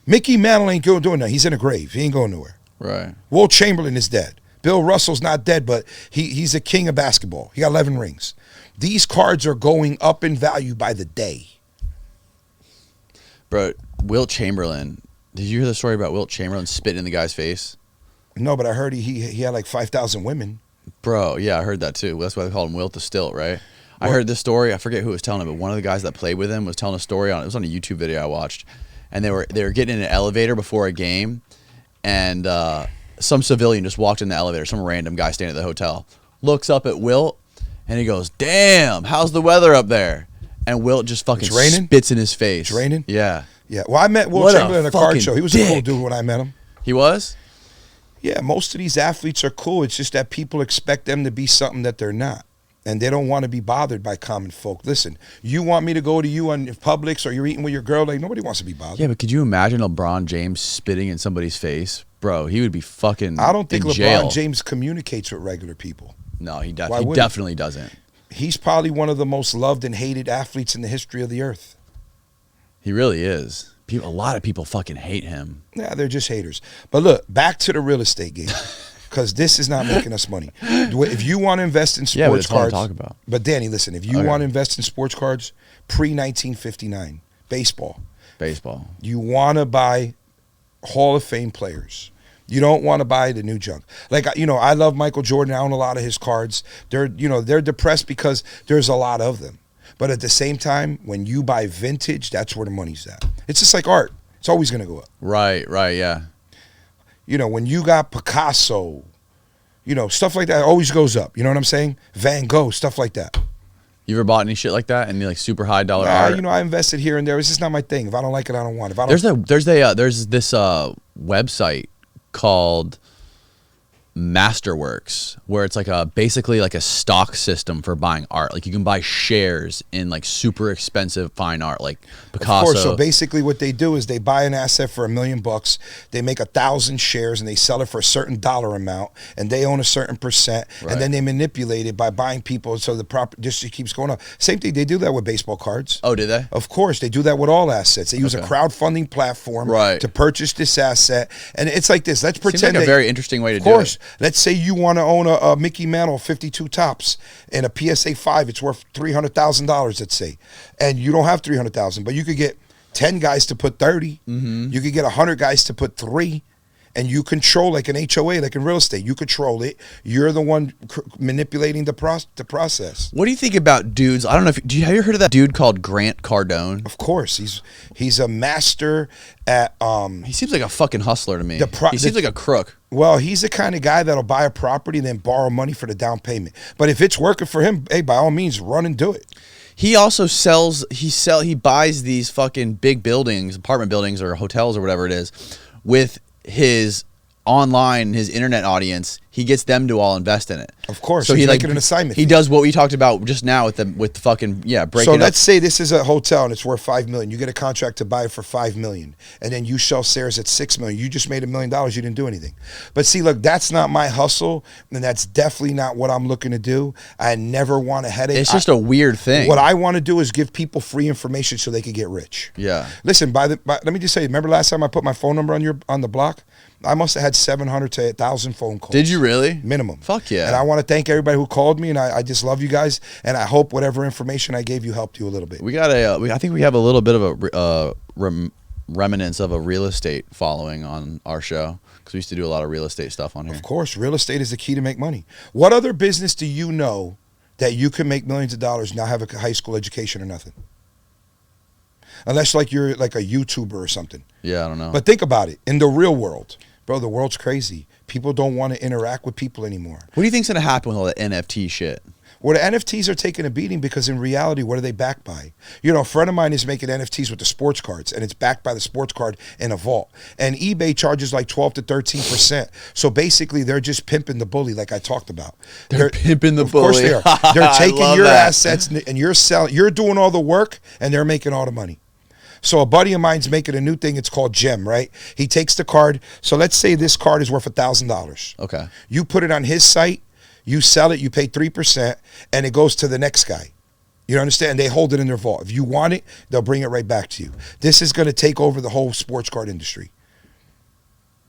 Mickey Mantle ain't doing that. He's in a grave. He ain't going nowhere. Right. Wilt Chamberlain is dead. Bill Russell's not dead, but he's a king of basketball. He got 11 rings. These cards are going up in value by the day. Bro, Wilt Chamberlain. Did you hear the story about Wilt Chamberlain spitting in the guy's face? No, but I heard he had like 5,000 women. Bro, yeah, I heard that too. That's why they called him Wilt the Stilt, right? I heard this story. I forget who was telling it, but one of the guys that played with him was telling a story on it. It was on a YouTube video I watched, and they were getting in an elevator before a game, and some civilian just walked in the elevator. Some random guy staying at the hotel looks up at Wilt, and he goes, "Damn, how's the weather up there?" And Wilt just fucking spits in his face. It's raining. Yeah. Yeah. Well, I met Wilt Chamberlain at a card show. He was a cool dude when I met him. He was. Yeah, most of these athletes are cool. It's just that people expect them to be something that they're not. And they don't want to be bothered by common folk. Listen, you want me to go to you on Publix or you're eating with your girl? Like, nobody wants to be bothered. Yeah, but could you imagine LeBron James spitting in somebody's face? Bro, he would be fucking I don't think in LeBron jail. James communicates with regular people. No, he definitely doesn't. He's probably one of the most loved and hated athletes in the history of the earth. He really is. A lot of people fucking hate him. Yeah, they're just haters. But look, back to the real estate game. Because this is not making us money. If you want to invest in sports cards, talk about. But Danny, listen, if you want to invest in sports cards, pre-1959, baseball. You want to buy Hall of Fame players. You don't want to buy the new junk. Like, you know, I love Michael Jordan. I own a lot of his cards. They're depressed because there's a lot of them. But at the same time, when you buy vintage, that's where the money's at. It's just like art. It's always going to go up. Right, yeah. You know, when you got Picasso, you know, stuff like that always goes up. You know what I'm saying? Van Gogh, stuff like that. You ever bought any shit like that? Any like super high dollar art? You know, I invested here and there. It's just not my thing. If I don't like it, I don't want it. If I don't, there's this website called Masterworks, where it's like basically like a stock system for buying art. Like you can buy shares in like super expensive fine art, like Picasso. Of course. So basically, what they do is they buy an asset for $1 million. They make 1,000 shares and they sell it for a certain dollar amount, and they own a certain percent, and then they manipulate it by buying people. So the property just keeps going up. Same thing. They do that with baseball cards. Oh, do they? Of course, they do that with all assets. They use a crowdfunding platform to purchase this asset, and it's like this. Let's pretend seems like a very interesting way to do it. Of course. Let's say you want to own a Mickey Mantle 52 tops and a PSA 5. It's worth $300,000, let's say. And you don't have $300,000, but you could get 10 guys to put 30. You could get 100 guys to put 3. And you control, like an HOA, like in real estate. You control it. You're the one manipulating the process. What do you think about dudes? I don't know if have you ever heard of that dude called Grant Cardone? Of course, he's a master at. He seems like a fucking hustler to me. He seems like a crook. Well, he's the kind of guy that'll buy a property and then borrow money for the down payment. But if it's working for him, hey, by all means, run and do it. He also he buys these fucking big buildings, apartment buildings or hotels or whatever it is, with his internet audience. He gets them to all invest in it. Of course. So he's making an assignment. He does what we talked about just now with the fucking breaking. So let's say this is a hotel and it's worth $5 million. You get a contract to buy it for $5 million, and then you sell shares at $6 million. You just made $1 million. You didn't do anything. But see, look, that's not my hustle, and that's definitely not what I'm looking to do. I never want a headache. It's just a weird thing. What I want to do is give people free information so they can get rich. Yeah. Listen, let me just say, remember last time I put my phone number on the block? I must have had 700 to 1,000 phone calls. Did you really? Minimum. Fuck yeah. And I want to thank everybody who called me, and I just love you guys, and I hope whatever information I gave you helped you a little bit. We got I think we have a little bit of a remnants of a real estate following on our show, because we used to do a lot of real estate stuff on here. Of course, real estate is the key to make money. What other business do you know that you can make millions of dollars and not have a high school education or nothing? Unless like you're like a YouTuber or something. Yeah, I don't know. But think about it. In the real world, bro, the world's crazy. People don't want to interact with people anymore. What do you think's going to happen with all the NFT shit? Well, the NFTs are taking a beating because in reality, what are they backed by? You know, a friend of mine is making NFTs with the sports cards, and it's backed by the sports card in a vault. And eBay charges like 12 to 13%. So basically, they're just pimping the bully, like I talked about. They're pimping the bully. Of course they are. They're taking your assets, and you're selling. You're doing all the work, and they're making all the money. So a buddy of mine's making a new thing. It's called Gem, right? He takes the card. So let's say this card is worth $1,000. Okay. You put it on his site. You sell it. You pay 3%, and it goes to the next guy. You understand? They hold it in their vault. If you want it, they'll bring it right back to you. This is going to take over the whole sports card industry.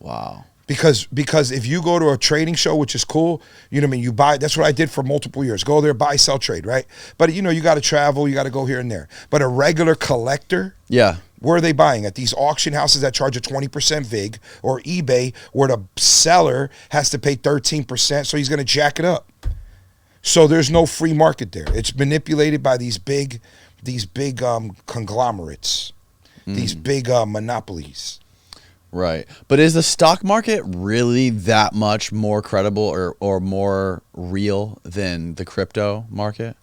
Wow. Because if you go to a trading show, which is cool, you know what I mean, you buy, that's what I did for multiple years. Go there, buy, sell, trade, right? But you know, you got to travel, you got to go here and there. But a regular collector, Yeah. where are they buying? At these auction houses that charge a 20% VIG, or eBay, where the seller has to pay 13%, so he's going to jack it up. So there's no free market there. It's manipulated by these big conglomerates, these big monopolies. Right. But is the stock market really that much more credible or more real than the crypto market?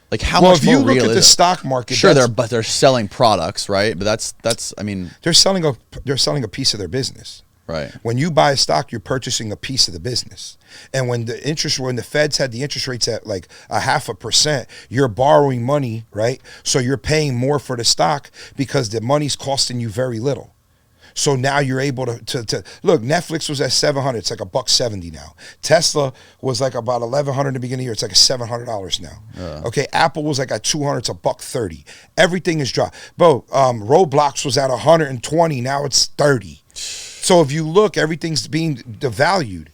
Like how much more real is it? Well, if you look at the stock market, sure, they're selling products, right? But that's I mean, they're selling a piece of their business. Right. When you buy a stock, you're purchasing a piece of the business. And when the Feds had the interest rates at like 0.5%, you're borrowing money, right? So you're paying more for the stock because the money's costing you very little. So now you're able to look. Netflix was at $700. It's like $170 now. Tesla was like about $1,100 in the beginning of the year. It's like $700 now. Okay, Apple was like at $200. It's $130. Everything is dropped. Bro, Roblox was at $120. Now it's $30. So if you look, everything's being devalued.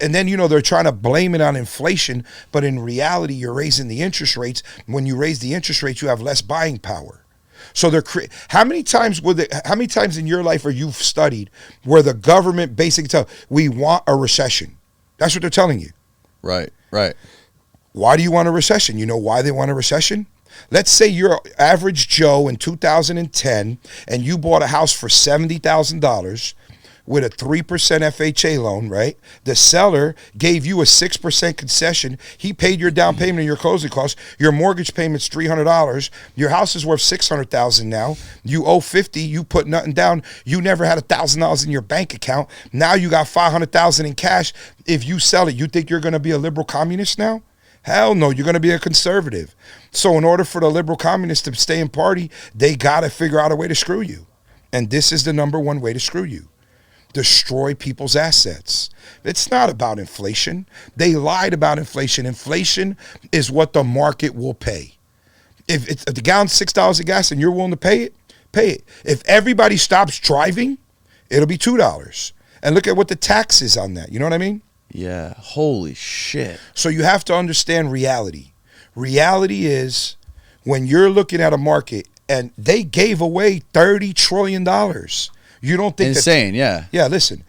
And then, you know, they're trying to blame it on inflation, but in reality, you're raising the interest rates. When you raise the interest rates, you have less buying power. So how many times in your life, or you've studied, where the government basically tell we want a recession? That's what they're telling you. Right, right. Why do you want a recession? You know why they want a recession? Let's say you're average Joe in 2010 and you bought a house for $70,000 with a 3% FHA loan, right? The seller gave you a 6% concession. He paid your down payment and your closing costs. Your mortgage payment's $300. Your house is worth $600,000 now. You owe $50,000. You put nothing down. You never had $1,000 in your bank account. Now you got $500,000 in cash. If you sell it, you think you're going to be a liberal communist now? Hell no, you're going to be a conservative. So in order for the liberal communists to stay in party, they got to figure out a way to screw you. And this is the number one way to screw you. Destroy people's assets. It's not about inflation. They lied about inflation. Inflation is what the market will pay. If the gallon's $6 of gas and you're willing to pay it, pay it. If everybody stops driving, it'll be $2. And look at what the tax is on that. You know what I mean? Yeah. Holy shit. So you have to understand reality. Reality is when you're looking at a market and they gave away $30 trillion. You don't think insane, yeah. Yeah, listen.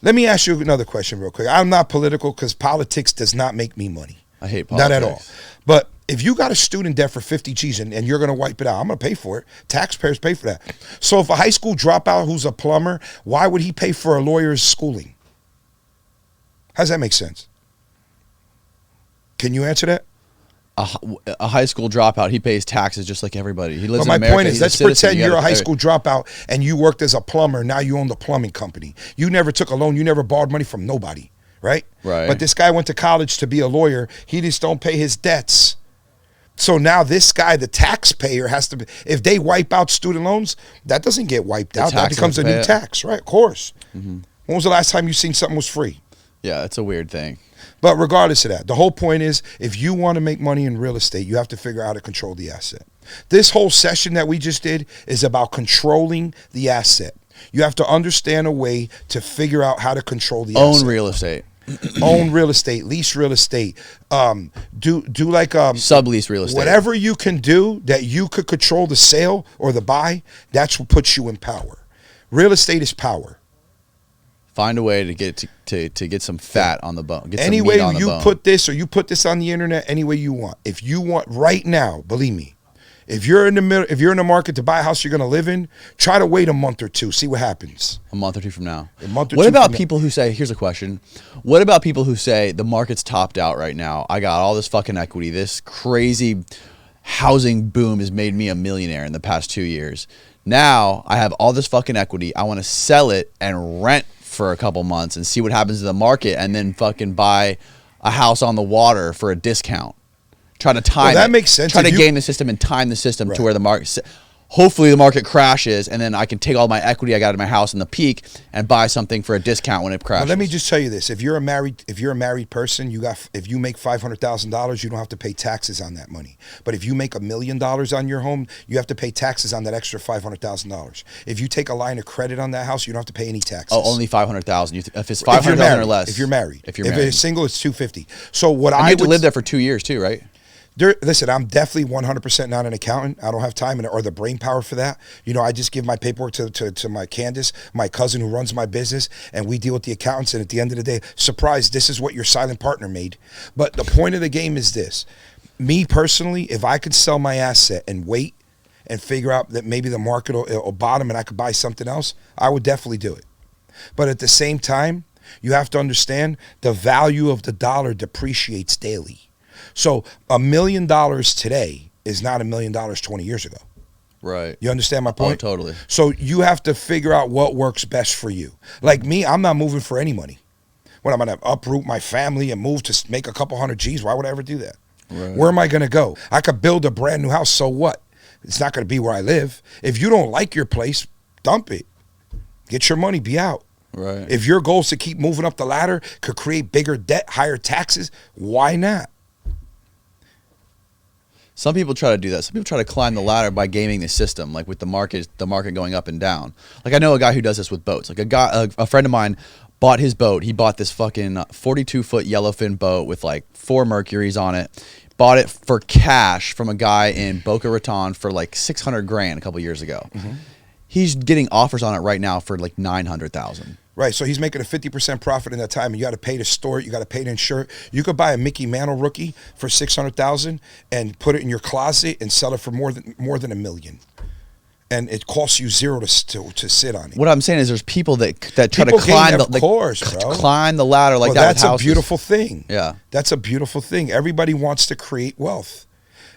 Let me ask you another question real quick. I'm not political because politics does not make me money. I hate politics. Not at all. But if you got a student debt for 50 G's and you're going to wipe it out, I'm going to pay for it. Taxpayers pay for that. So if a high school dropout who's a plumber, why would he pay for a lawyer's schooling? How does that make sense? Can you answer that? A high school dropout, he pays taxes just like everybody. He lives in America. But my point is, let's pretend you're a high pay. School dropout and you worked as a plumber. Now you own the plumbing company. You never took a loan. You never borrowed money from nobody, right? Right. But this guy went to college to be a lawyer. He just don't pay his debts. So now this guy, the taxpayer, has to be, if they wipe out student loans, that doesn't get wiped out. That becomes a new tax, right? Of course. Mm-hmm. When was the last time you seen something was free? Yeah, it's a weird thing. But regardless of that, the whole point is, if you want to make money in real estate, you have to figure out how to control the asset. This whole session that we just did is about controlling the asset. You have to understand a way to figure out how to control the asset. Own real estate. Own real estate, lease real estate, do like sublease real estate. Whatever you can do that you could control the sale or the buy, that's what puts you in power. Real estate is power. Find a way to get to get some fat on the bone. Get any some way meat on the you bone. put this, or you put this on the internet, any way you want. If you want right now, believe me, if you're in the middle, if you're in the market to buy a house you're going to live in, try to wait a month or two, see what happens. A month or two from now. A month or what two about from people who say? Here's a question. What about people who say the market's topped out right now? I got all this fucking equity. This crazy housing boom has made me a millionaire in the past 2 years. Now I have all this fucking equity. I want to sell it and rent for a couple months and see what happens to the market, and then fucking buy a house on the water for a discount. Try to time that makes sense. Try to game the system and time the system to where the market. hopefully the market crashes, and then I can take all my equity I got in my house in the peak and buy something for a discount when it crashes. Well, let me just tell you this: if you're a married person, if you make $500,000, you don't have to pay taxes on that money. But if you make $1 million on your home, you have to pay taxes on that extra $500,000. If you take a line of credit on that house, you don't have to pay any taxes. Oh, only $500,000. If it's $500,000 or less. If you're married. If it's single, it's $250,000. So what I have to live there for 2 years too, right? Listen, I'm definitely 100% not an accountant. I don't have time or the brain power for that. You know, I just give my paperwork to my Candace, my cousin who runs my business, and we deal with the accountants. And at the end of the day, surprise, this is what your silent partner made. But the point of the game is this. Me personally, if I could sell my asset and wait and figure out that maybe the market will bottom and I could buy something else, I would definitely do it. But at the same time, you have to understand the value of the dollar depreciates daily. So $1 million today is not $1 million 20 years ago. Right. You understand my point? Oh, totally. So you have to figure out what works best for you. Like me, I'm not moving for any money. When I'm going to uproot my family and move to make a couple hundred G's, why would I ever do that? Right. Where am I going to go? I could build a brand new house, so what? It's not going to be where I live. If you don't like your place, dump it. Get your money, be out. Right. If your goal is to keep moving up the ladder, could create bigger debt, higher taxes, why not? Some people try to do that. Some people try to climb the ladder by gaming the system, like with the market going up and down. Like I know a guy who does this with boats. Like a friend of mine bought his boat. He bought this fucking 42-foot yellowfin boat with like 4 Mercuries on it. Bought it for cash from a guy in Boca Raton for like $600,000 a couple years ago. Mm-hmm. He's getting offers on it right now for like $900,000. Right, so he's making a 50% profit in that time, and you got to pay to store it, you got to pay to insure it. You could buy a Mickey Mantle rookie for $600,000 and put it in your closet and sell it for more than $1 million, and it costs you zero to sit on it. What I'm saying is, there's people that try to climb the ladder like that. That's a beautiful thing. Yeah, that's a beautiful thing. Everybody wants to create wealth.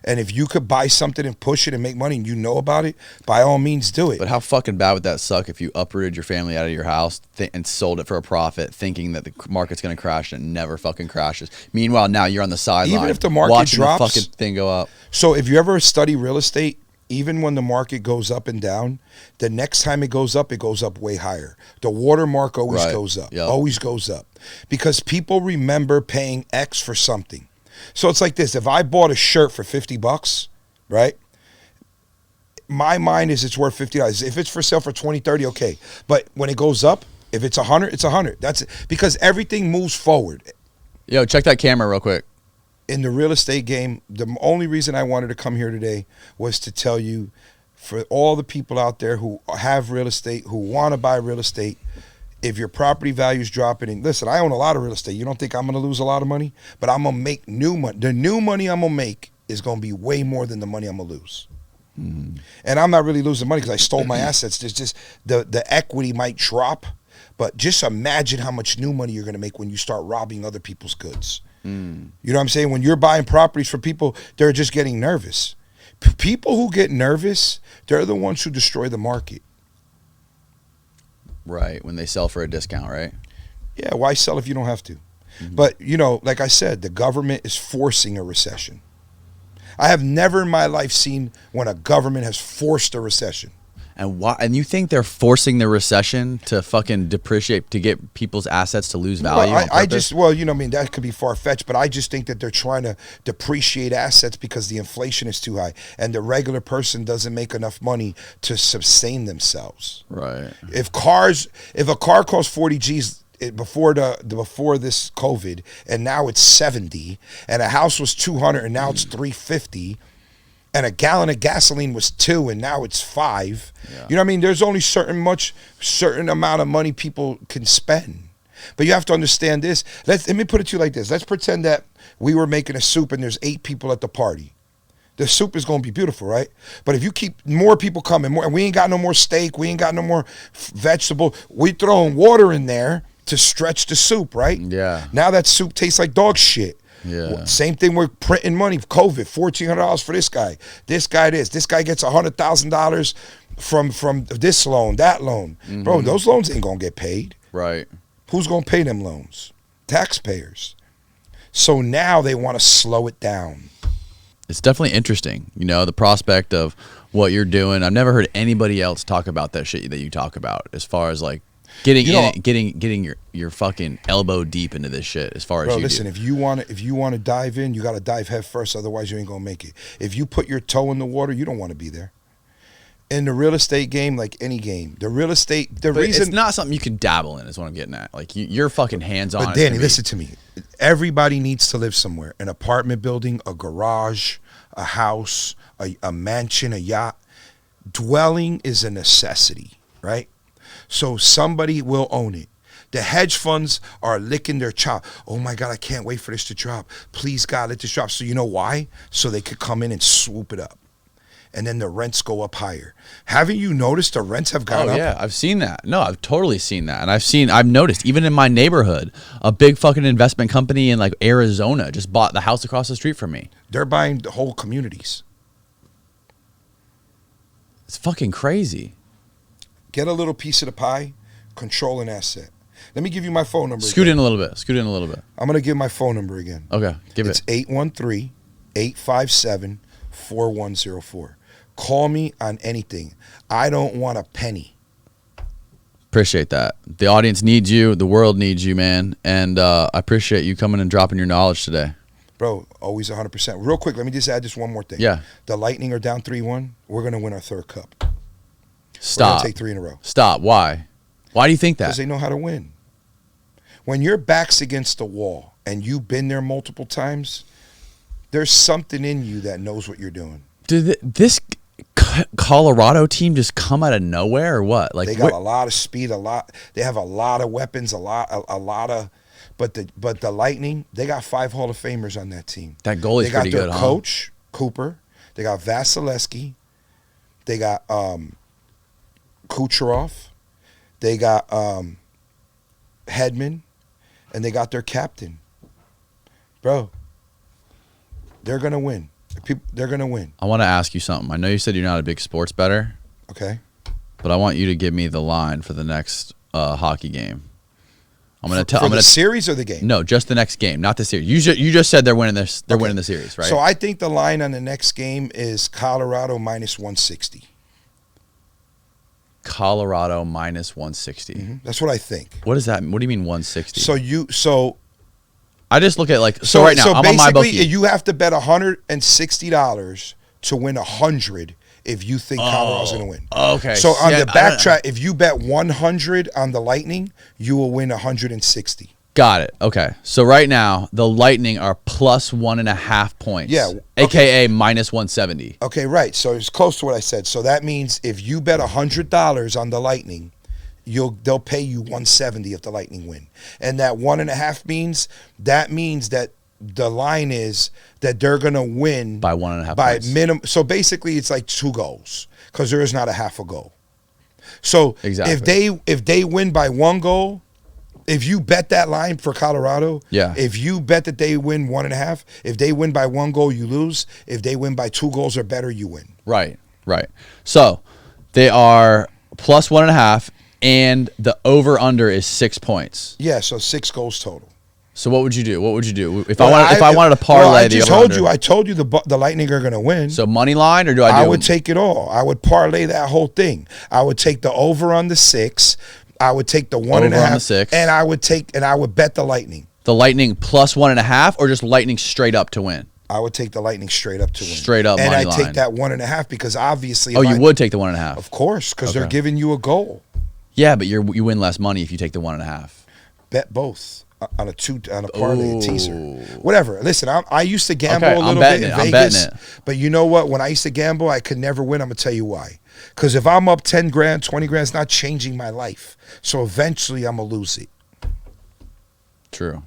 And if you could buy something and push it and make money and you know about it, by all means do it. But how fucking bad would that suck if you uprooted your family out of your house and sold it for a profit, thinking that the market's going to crash and it never fucking crashes? Meanwhile, now you're on the sideline. Even if the market watching drops, the fucking thing go up. So if you ever study real estate, even when the market goes up and down, the next time it goes up way higher. The watermark always goes up, always goes up. Because people remember paying X for something. So it's like this. If I bought a shirt for $50, right? My mind is it's worth $50. If it's for sale for $20, $30, okay. But when it goes up, if it's $100, it's $100. That's it. Because everything moves forward. Yo, check that camera real quick. In the real estate game, the only reason I wanted to come here today was to tell you, for all the people out there who have real estate, who want to buy real estate, if your property value is dropping, and listen, I own a lot of real estate. You don't think I'm going to lose a lot of money? But I'm going to make new money. The new money I'm going to make is going to be way more than the money I'm going to lose. Mm-hmm. And I'm not really losing money because I stole my assets. There's just the equity might drop, but just imagine how much new money you're going to make when you start robbing other people's goods. Mm. You know what I'm saying? When you're buying properties for people, they're just getting nervous. People who get nervous, they're the ones who destroy the market. Right, when they sell for a discount, right? Yeah, why sell if you don't have to? Mm-hmm. But, you know, like I said, the government is forcing a recession. I have never in my life seen when a government has forced a recession. And why? And you think they're forcing the recession to fucking depreciate, to get people's assets to lose value? Well, you know, I mean, that could be far-fetched, but I just think that they're trying to depreciate assets because the inflation is too high, and the regular person doesn't make enough money to sustain themselves. Right. If a car costs 40 G's before this COVID, and now it's 70, and a house was 200 and now it's 350. And a gallon of gasoline was 2 and now it's 5. Yeah. You know what I mean? There's only certain amount of money people can spend. But you have to understand this. Let me put it to you like this. Let's pretend that we were making a soup and there's 8 people at the party. The soup is going to be beautiful, right? But if you keep more people coming, and we ain't got no more steak, we ain't got no more vegetable, we throwing water in there to stretch the soup, right? Yeah. Now that soup tastes like dog shit. Yeah. Same thing with printing money. COVID, $1,400 for this guy. This guy gets $100,000 from this loan, that loan. Mm-hmm. Bro, those loans ain't gonna get paid. Right. Who's gonna pay them loans? Taxpayers. So now they want to slow it down. it's definitely interesting. You know, the prospect of what you're doing. I've never heard anybody else talk about that shit that you talk about, as far as like getting getting your fucking elbow deep into this shit. As far as bro, you listen, do. if you want to dive in, you got to dive head first. Otherwise, you ain't gonna make it. If you put your toe in the water, you don't want to be there. In the real estate game, like any game, the real estate, reason it's not something you can dabble in. Is what I'm getting at. Like you're fucking hands on. But Danny, listen to me. Everybody needs to live somewhere. An apartment building, a garage, a house, a mansion, a yacht. Dwelling is a necessity, right? So somebody will own it. The hedge funds are licking their chop. Oh my God, I can't wait for this to drop. Please God, let this drop. So you know why? So they could come in and swoop it up. And then the rents go up higher. Haven't you noticed the rents have gone up? Oh yeah, I've seen that. No, I've totally seen that. And I've noticed, even in my neighborhood, a big fucking investment company in like Arizona just bought the house across the street from me. They're buying the whole communities. It's fucking crazy. Get a little piece of the pie, control an asset. Let me give you my phone number Scoot again. in a little bit. I'm going to give my phone number again. Okay, give it's it. It's 813-857-4104. Call me on anything. I don't want a penny. Appreciate that. The audience needs you. The world needs you, man. And I appreciate you coming and dropping your knowledge today. Bro, always 100%. Real quick, let me just add just one more thing. Yeah. The Lightning are down 3-1. We're going to win our third cup. Stop. We're going to take 3 in a row. Stop. Why? Why do you think that? Because they know how to win. When your back's against the wall and you've been there multiple times, there's something in you that knows what you're doing. Did this Colorado team just come out of nowhere or what? Like they got a lot of speed, they have a lot of weapons, a lot of but the Lightning, they got 5 Hall of Famers on that team. That goalie's pretty good, huh? They got their coach, Cooper, they got Vasilevsky, they got Kucherov, they got Hedman, and they got their captain. Bro, they're going to win. They're going to win. I want to ask you something. I know you said you're not a big sports bettor. Okay. But I want you to give me the line for the next hockey game. I'm going to tell. For the series or the game? No, just the next game, not the series. You just said they're winning this. They're winning the series, right? So I think the line on the next game is Colorado minus 160. Colorado minus 160. Mm-hmm. That's what I think. What is that? What do you mean 160? So I just look at like right now. So I'm basically, on my bookie. you have to bet $160 to win 100 if you think Colorado's going to win. Okay. So on the backtrack, if you bet 100 on the Lightning, you will win 160. Got it. Okay. So right now, the Lightning are plus 1.5 points. Yeah. Okay. AKA minus 170. Okay, right. So it's close to what I said. So that means if you bet $100 on the Lightning, they'll pay you 170 if the Lightning win. And that 1.5 means that the line is that they're gonna win by 1.5 by points. minimum. So basically, it's like 2 goals because there is not a half a goal. So exactly. if they win by 1 goal, if you bet that line for Colorado, yeah. If you bet that they win 1.5, if they win by 1 goal, you lose. If they win by 2 goals or better, you win. Right. So they are plus 1.5. And the over/under is 6 points. Yeah, so 6 goals total. So what would you do? If I wanted to parlay the over/under? I told you the Lightning are going to win. So money line, or do I would take it all. I would parlay that whole thing. I would take the over on the 6. I would take the 1.5, and I would bet the Lightning. The Lightning plus 1.5, or just Lightning straight up to win? I would take the Lightning straight up to win. Straight up, and money I line. take that 1.5 because obviously. Oh, you would take the 1.5? Of course, because they're giving you a goal. Yeah, but you win less money if you take the 1.5. Bet both on a parlay, a teaser, whatever. Listen, I used to gamble a little bit in Vegas, I'm betting it. But you know what? When I used to gamble, I could never win. I'm gonna tell you why. Because if I'm up 10 grand, 20 grand, it's not changing my life. So eventually, I'm gonna lose it. True.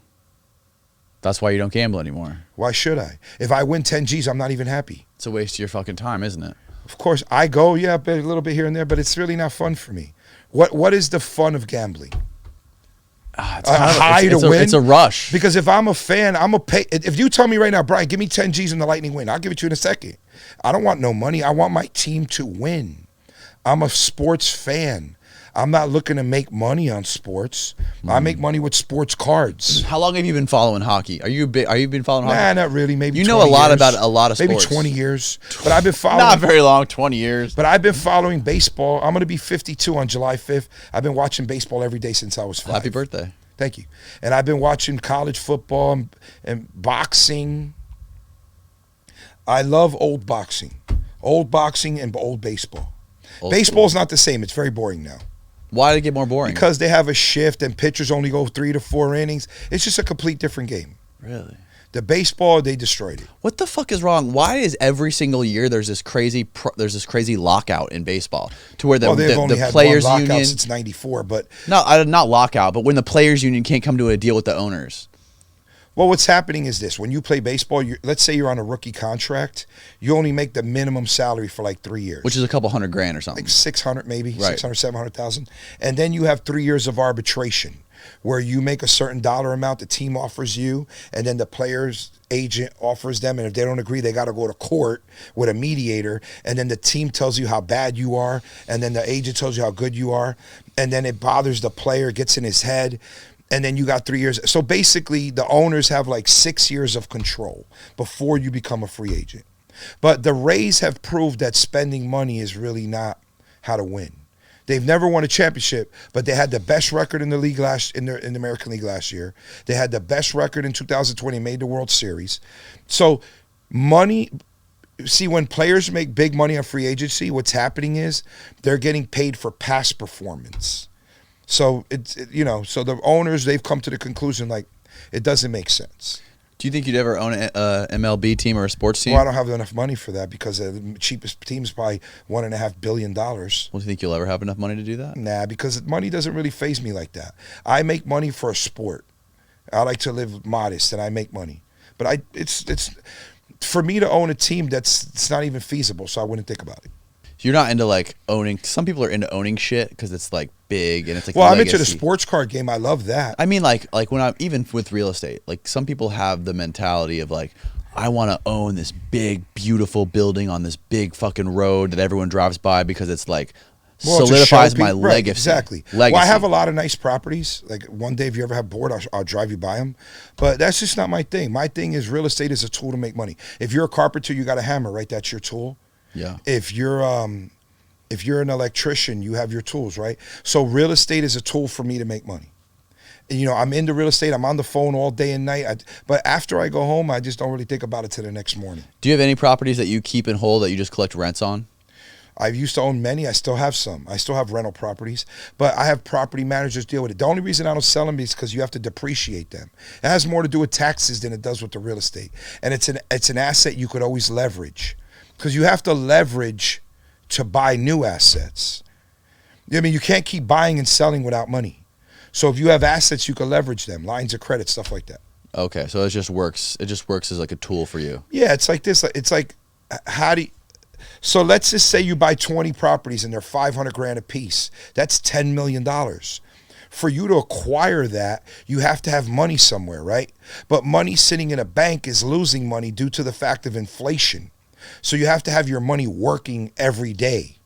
That's why you don't gamble anymore. Why should I? If I win 10 G's, I'm not even happy. It's a waste of your fucking time, isn't it? Of course, I go, bet a little bit here and there, but it's really not fun for me. What is the fun of gambling? It's win? It's a rush. Because if I'm a fan, I'm going to pay. If you tell me right now, Bryon, give me 10 G's and the Lightning win, I'll give it to you in a second. I don't want no money. I want my team to win. I'm a sports fan. I'm not looking to make money on sports. I make money with sports cards. How long have you been following hockey? Are you been following hockey? Nah, not really. Maybe you know a lot years. about a lot of sports. Maybe 20 years. But I've been following. Not very long, 20 years. But I've been following baseball. I'm going to be 52 on July 5th. I've been watching baseball every day since I was 5. Happy birthday. Thank you. And I've been watching college football and boxing. I love old boxing and old baseball. Baseball's not the same. It's very boring now. Why did it get more boring? Because they have a shift and pitchers only go 3 to 4 innings. It's just a complete different game. Really? The baseball, they destroyed it. What the fuck is wrong? Why is every single year there's this crazy lockout in baseball to where they've only had players one lockout union since '94, but not lockout, but when the players union can't come to a deal with the owners. well, what's happening is this: when you play baseball, let's say you're on a rookie contract, you only make the minimum salary for like 3 years, Which is a couple $100,000 or something. like 600 maybe, Right. 600, 700,000, and then you have 3 years of arbitration, where you make a certain dollar amount the team offers you, and then the player's agent offers them, and if they don't agree, they got to go to court with a mediator, and then the team tells you how bad you are, and then the agent tells you how good you are, and then it bothers the player, gets in his head, and then you got 3 years. So basically, the owners have like 6 years of control before you become a free agent. But the Rays have proved that spending money is really not how to win. They've never won a championship, but they had the best record in the league in the American League last year. They had the best record in 2020, made the World Series. So money, see, when players make big money on free agency, what's happening is they're getting paid for past performance. So so the owners, they've come to the conclusion like it doesn't make sense. Do you think you'd ever own an MLB team or a sports team? Well, I don't have enough money for that because the cheapest team is probably $1.5 billion. Well, do you think you'll ever have enough money to do that? Nah, because money doesn't really faze me like that. I make money for a sport. I like to live modest, and I make money. But it's for me to own a team it's not even feasible, so I wouldn't think about it. You're not into like owning. Some people are into owning shit because it's like big and it's like. Well, I'm legacy. into the sports card game. I love that. I mean, like when I'm even with real estate, like some people have the mentality of like, I want to own this big, beautiful building on this big fucking road that everyone drives by because it's like solidifies my legacy. Right, exactly. Legacy. Well, I have a lot of nice properties. Like one day, if you ever have bored, I'll drive you by them. But that's just not my thing. My thing is real estate is a tool to make money. If you're a carpenter, you got a hammer, right? That's your tool. Yeah. If you're an electrician, you have your tools, right? So real estate is a tool for me to make money. And, I'm into real estate. I'm on the phone all day and night. But after I go home, I just don't really think about it till the next morning. Do you have any properties that you keep and hold that you just collect rents on? I used to own many. I still have some. I still have rental properties. But I have property managers deal with it. The only reason I don't sell them is because you have to depreciate them. It has more to do with taxes than it does with the real estate. And it's an asset you could always leverage. Because you have to leverage to buy new assets. I mean, you can't keep buying and selling without money. So if you have assets, you can leverage them, lines of credit, stuff like that. Okay, so it just works. It just works as like a tool for you. Yeah, it's like this. It's like, so let's just say you buy 20 properties and they're $500,000 a piece. That's $10 million. For you to acquire that, you have to have money somewhere, right? But money sitting in a bank is losing money due to the fact of inflation. So you have to have your money working every day.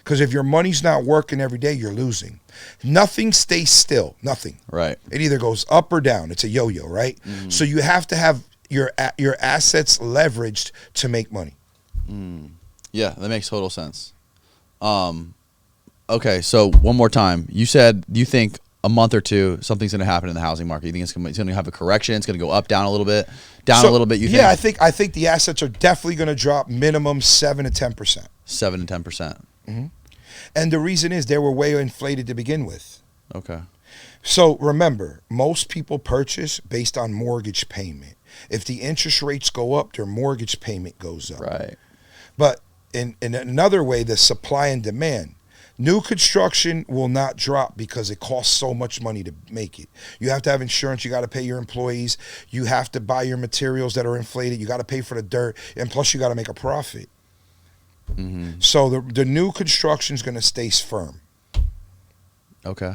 Because if your money's not working every day, you're losing. Nothing stays still. Nothing. Right. It either goes up or down. It's a yo-yo, right? Mm. So you have to have your assets leveraged to make money. Mm. Yeah, that makes total sense. Okay, so one more time. You said you think a month or two something's going to happen in the housing market. You think it's going to have a correction? It's going to go up, down a little bit, a little bit. You think? Yeah, I think the assets are definitely going to drop minimum 7 to 10%. 7 to 10%. Mm-hmm. And the reason is they were way inflated to begin with. Okay. So remember, most people purchase based on mortgage payment. If the interest rates go up, their mortgage payment goes up. Right. But in another way, the supply and demand. New construction will not drop because it costs so much money to make it. You have to have insurance. You got to pay your employees. You have to buy your materials that are inflated. You got to pay for the dirt. And plus, you got to make a profit. Mm-hmm. So the new construction is going to stay firm. Okay.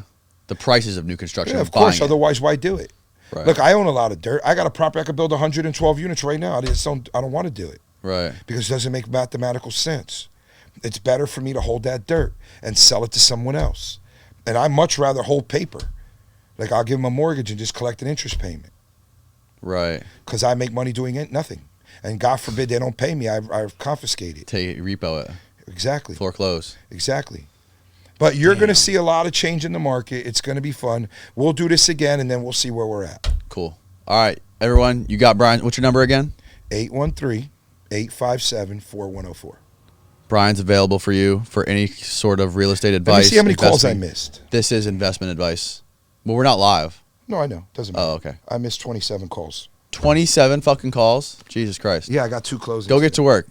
The prices of new construction. Yeah, of course. Otherwise, why do it? Right. Look, I own a lot of dirt. I got a property I could build 112 units right now. I don't want to do it. Right. Because it doesn't make mathematical sense. It's better for me to hold that dirt and sell it to someone else. And I much rather hold paper. Like, I'll give them a mortgage and just collect an interest payment. Right. Because I make money doing it, nothing. And God forbid they don't pay me, I've confiscated. Take it, repo it. Exactly. Foreclose. Exactly. But you're going to see a lot of change in the market. It's going to be fun. We'll do this again, and then we'll see where we're at. Cool. All right, everyone. You got Bryon. What's your number again? 813-857-4104. Bryan's available for you for any sort of real estate advice. Let me see how many calls I investing. missed. This is investment advice. Well, we're not live. No, I know. Doesn't matter. Oh, okay. I missed 27 calls. 27 fucking calls? Jesus Christ. Yeah, I got 2 closings. Go get to work.